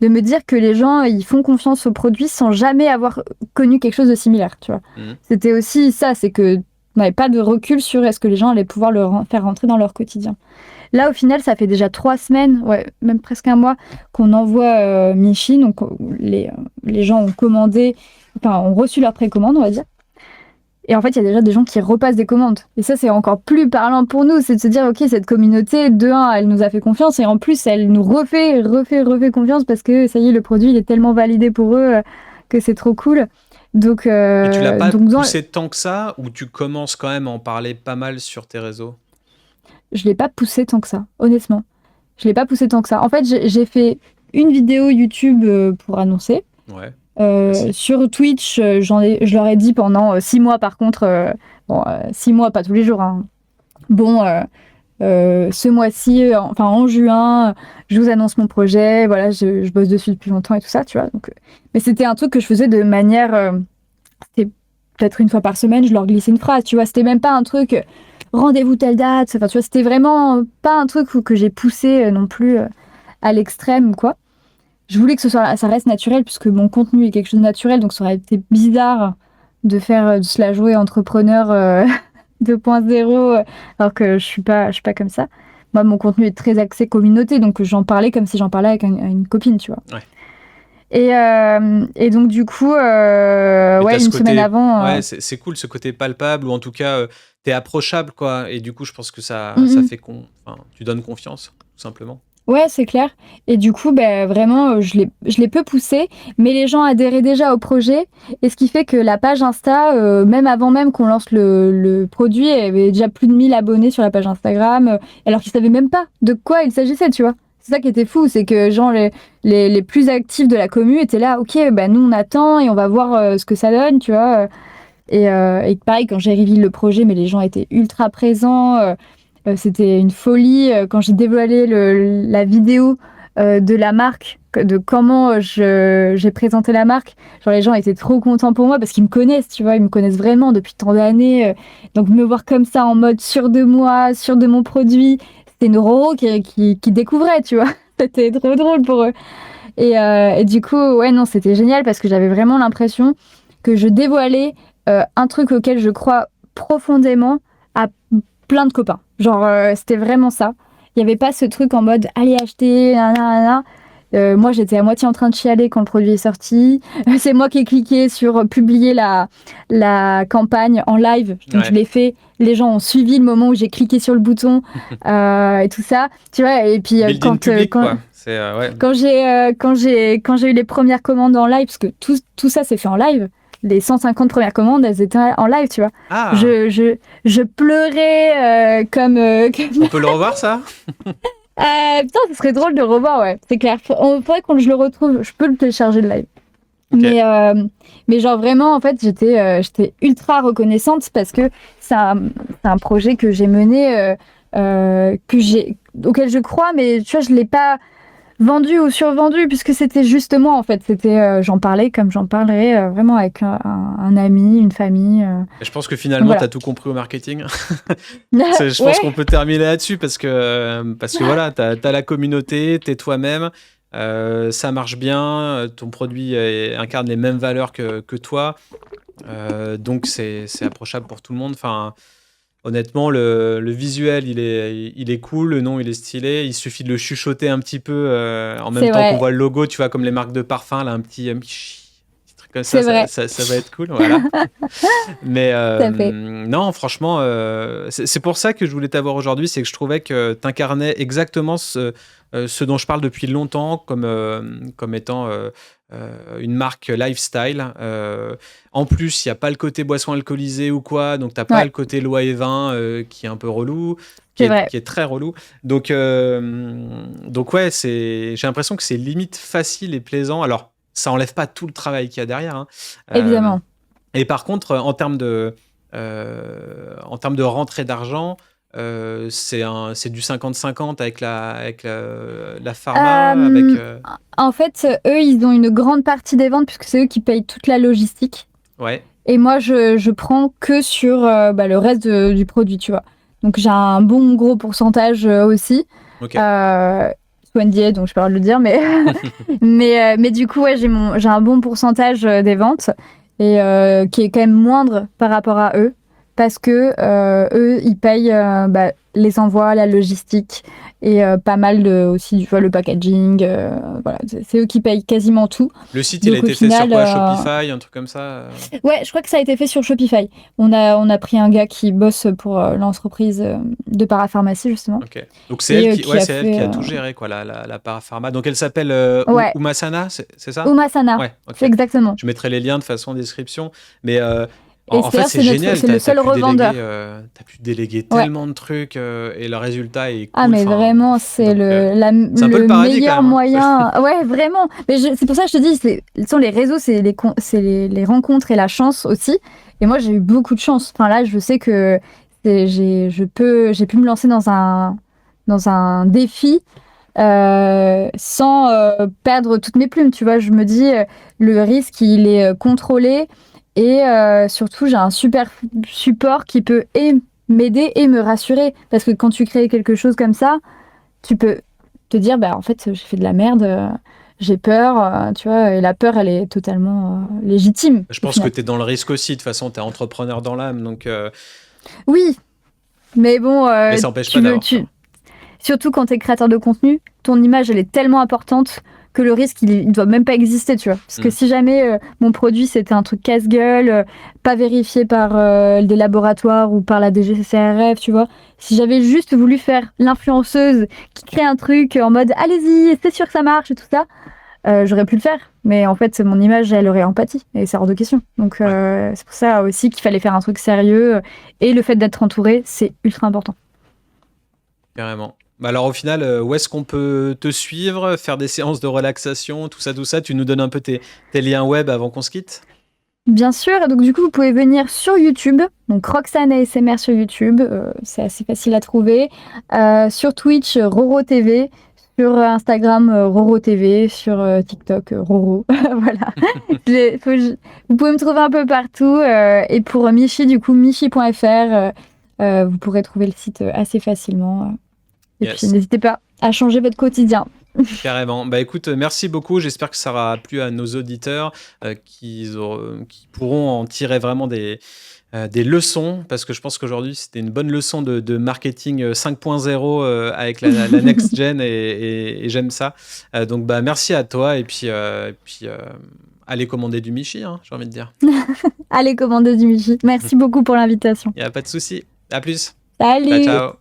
de me dire que les gens, ils font confiance au produit sans jamais avoir connu quelque chose de similaire, tu vois. C'était aussi ça, c'est que on n'avait pas de recul sur est-ce que les gens allaient pouvoir le faire rentrer dans leur quotidien. Là, au final, ça fait déjà 3 semaines, ouais, même presque un mois, qu'on envoie Michi. Donc, les gens ont commandé, enfin, ont reçu leur précommande, on va dire. Et en fait, il y a déjà des gens qui repassent des commandes. Et ça, c'est encore plus parlant pour nous. C'est de se dire, ok, cette communauté, de un, elle nous a fait confiance. Et en plus, elle nous refait confiance parce que, ça y est, le produit, il est tellement validé pour eux que c'est trop cool. Donc, Et tu l'as pas donc poussé tant que ça, ou tu commences quand même à en parler pas mal sur tes réseaux? je l'ai pas poussé tant que ça, honnêtement. Je l'ai pas poussé tant que ça. En fait, j'ai fait une vidéo YouTube pour annoncer. Ouais, classique. Sur Twitch, je leur ai dit pendant 6 mois, par contre, 6 mois, pas tous les jours, hein. Bon, ce mois-ci, enfin en juin, je vous annonce mon projet, voilà, je bosse dessus depuis longtemps et tout ça, tu vois. Donc, mais c'était un truc que je faisais de manière, c'était peut-être une fois par semaine, je leur glissais une phrase, tu vois. C'était même pas un truc, rendez-vous telle date, enfin, tu vois, c'était vraiment pas un truc que j'ai poussé non plus à l'extrême ou quoi. Je voulais que ça reste naturel puisque mon contenu est quelque chose de naturel, donc ça aurait été bizarre de faire de se la jouer entrepreneur 2.0 alors que je suis pas comme ça. Moi, mon contenu est très axé communauté, donc j'en parlais comme si j'en parlais avec une copine, tu vois. Ouais. Et donc du coup, Mais ouais, t'as ce une semaine côté, avant. ouais, c'est cool ce côté palpable, ou en tout cas, t'es approchable, quoi. Et du coup, je pense que Mm, ça mm. fait enfin, tu donnes confiance, tout simplement. Ouais, c'est clair. Et du coup, ben, vraiment, je l'ai peu poussé, mais les gens adhéraient déjà au projet. Et ce qui fait que la page Insta, même avant même qu'on lance le produit, il y avait déjà plus de 1000 abonnés sur la page Instagram, alors qu'ils savaient même pas de quoi il s'agissait, tu vois. C'est ça qui était fou, c'est que genre les plus actifs de la commu étaient là, ok, bah nous on attend et on va voir ce que ça donne, tu vois. Et pareil, quand j'ai reveal le projet, mais les gens étaient ultra présents. C'était une folie quand j'ai dévoilé la vidéo de la marque, de comment j'ai présenté la marque. Genre, les gens étaient trop contents pour moi parce qu'ils me connaissent, tu vois, ils me connaissent vraiment depuis tant d'années. Donc, me voir comme ça en mode sûr de moi, sûr de mon produit, c'était une Roro qui découvrait, tu vois. C'était trop drôle pour eux. Et du coup, ouais, non, c'était génial parce que j'avais vraiment l'impression que je dévoilais un truc auquel je crois profondément à plein de copains. Genre, c'était vraiment ça. Il n'y avait pas ce truc en mode allez acheter, nanana. Moi, j'étais à moitié en train de chialer quand le produit est sorti. C'est moi qui ai cliqué sur publier la campagne en live. Donc, Ouais. je l'ai fait. Les gens ont suivi le moment où j'ai cliqué sur le bouton et tout ça. Tu vois, et puis Build-in public, quoi. C'est, ouais. quand j'ai eu les premières commandes en live, parce que tout ça s'est fait en live, les 150 premières commandes, elles étaient en live, tu vois. Ah, Je pleurais on peut le revoir, ça? putain, ce serait drôle de revoir, ouais, c'est clair. Faudrait que je le retrouve, je peux le télécharger le live. Ok. Mais genre vraiment, en fait, j'étais ultra reconnaissante parce que c'est un projet que j'ai mené, auquel je crois, mais tu vois, je l'ai pas vendu ou survendu puisque c'était justement, en fait, j'en parlais comme j'en parlerais vraiment avec un ami, une famille. Je pense que finalement, Voilà. t'as tout compris au marketing. Je pense qu'on peut terminer là-dessus parce que voilà, t'as la communauté, t'es toi-même, ça marche bien, ton produit incarne les mêmes valeurs que toi, donc c'est approchable pour tout le monde. Enfin, honnêtement, le visuel, il est cool, le nom, il est stylé. Il suffit de le chuchoter un petit peu en même C'est temps qu'on vrai. voit le logo, tu vois, comme les marques de parfum, là, un petit truc comme C'est vrai. ça va être cool, voilà. Mais Tout à fait. non, franchement, c'est pour ça que je voulais t'avoir aujourd'hui, c'est que je trouvais que tu incarnais exactement ce dont je parle depuis longtemps comme étant une marque lifestyle. En plus, il n'y a pas le côté boisson alcoolisée ou quoi, donc tu n'as pas Ouais, le côté loi et vin qui est un peu relou, c'est vrai. qui est très relou. Donc ouais, j'ai l'impression que c'est limite facile et plaisant. Alors, ça enlève pas tout le travail qu'il y a derrière, hein. Évidemment. Et par contre, en termes de rentrée d'argent, c'est du 50-50 avec la pharma, avec. En fait, eux, ils ont une grande partie des ventes puisque c'est eux qui payent toute la logistique. Ouais, Et moi, je prends que sur le reste du produit, tu vois. Donc, j'ai un bon gros pourcentage aussi. ok. Sous NDA, donc je peux pas le dire, mais du coup, ouais, j'ai un bon pourcentage des ventes et qui est quand même moindre par rapport à eux. parce que eux, ils payent les envois, la logistique et pas mal aussi le packaging. Voilà, c'est eux qui payent quasiment tout. Le site, il a Donc, au été fait sur final, quoi? Shopify, un truc comme ça? ouais, je crois que ça a été fait sur Shopify. On a pris un gars qui bosse pour l'entreprise de parapharmacie, justement. Ok. Donc c'est elle Et qui, qui a c'est elle qui a fait. tout géré, quoi, la parapharma. Donc elle s'appelle Ouais, Umasana, c'est ça? Umasana, Ouais, c'est ok. exactement. Je mettrai les liens de façon en description. Mais Et en fait, d'ailleurs, c'est génial. c'est le seul revendeur. T'as pu déléguer Ouais. tellement de trucs et le résultat est Ah, cool. mais Enfin, vraiment, c'est donc, c'est un peu le le paradis quand meilleur même, hein. moyen. Ouais, vraiment. Mais c'est pour ça que je te dis, les réseaux, c'est les rencontres et la chance aussi. Et moi, j'ai eu beaucoup de chance. Enfin, là, je sais que j'ai pu me lancer dans un défi sans perdre toutes mes plumes. Tu vois, je me dis, le risque, il est contrôlé. Et surtout, j'ai un super support qui peut m'aider et me rassurer. Parce que quand tu crées quelque chose comme ça, tu peux te dire, bah, en fait, j'ai fait de la merde, j'ai peur, tu vois, et la peur, elle est totalement légitime, Je au pense que final. tu es dans le risque aussi. De toute façon, tu es entrepreneur dans l'âme. Donc, Oui, mais bon, mais ça n'empêche pas d'avoir peur. surtout quand tu es créateur de contenu, ton image, elle est tellement importante que le risque, il doit même pas exister, tu vois. Parce que si jamais mon produit, c'était un truc casse-gueule, pas vérifié par des laboratoires ou par la DGCCRF, tu vois, si j'avais juste voulu faire l'influenceuse qui crée un truc en mode allez-y, c'est sûr que ça marche et tout ça, j'aurais pu le faire. Mais en fait, mon image, elle aurait empathie et c'est hors de question. Donc, c'est pour ça aussi qu'il fallait faire un truc sérieux. Et le fait d'être entouré, c'est ultra important. Carrément. Bah alors au final, où est-ce qu'on peut te suivre, faire des séances de relaxation, tout ça? Tu nous donnes un peu tes liens web avant qu'on se quitte? Bien sûr, et donc du coup, vous pouvez venir sur YouTube, donc Roxane ASMR sur YouTube, c'est assez facile à trouver. Sur Twitch, Roro TV, sur Instagram, Roro TV, sur TikTok, Roro. Voilà. Vous pouvez me trouver un peu partout. Et pour Michi, du coup, michi.fr, vous pourrez trouver le site assez facilement. Et puis, Yes, n'hésitez pas à changer votre quotidien. carrément. Bah écoute, merci beaucoup. J'espère que ça aura plu à nos auditeurs, qui pourront en tirer vraiment des leçons, parce que je pense qu'aujourd'hui, c'était une bonne leçon de marketing 5.0 avec la next gen et j'aime ça. Donc, bah, merci à toi et puis, allez commander du Michi, hein, j'ai envie de dire. Allez, commandez du Michi. Merci beaucoup pour l'invitation. Il n'y a pas de souci. À plus. Ciao, Salut! ciao.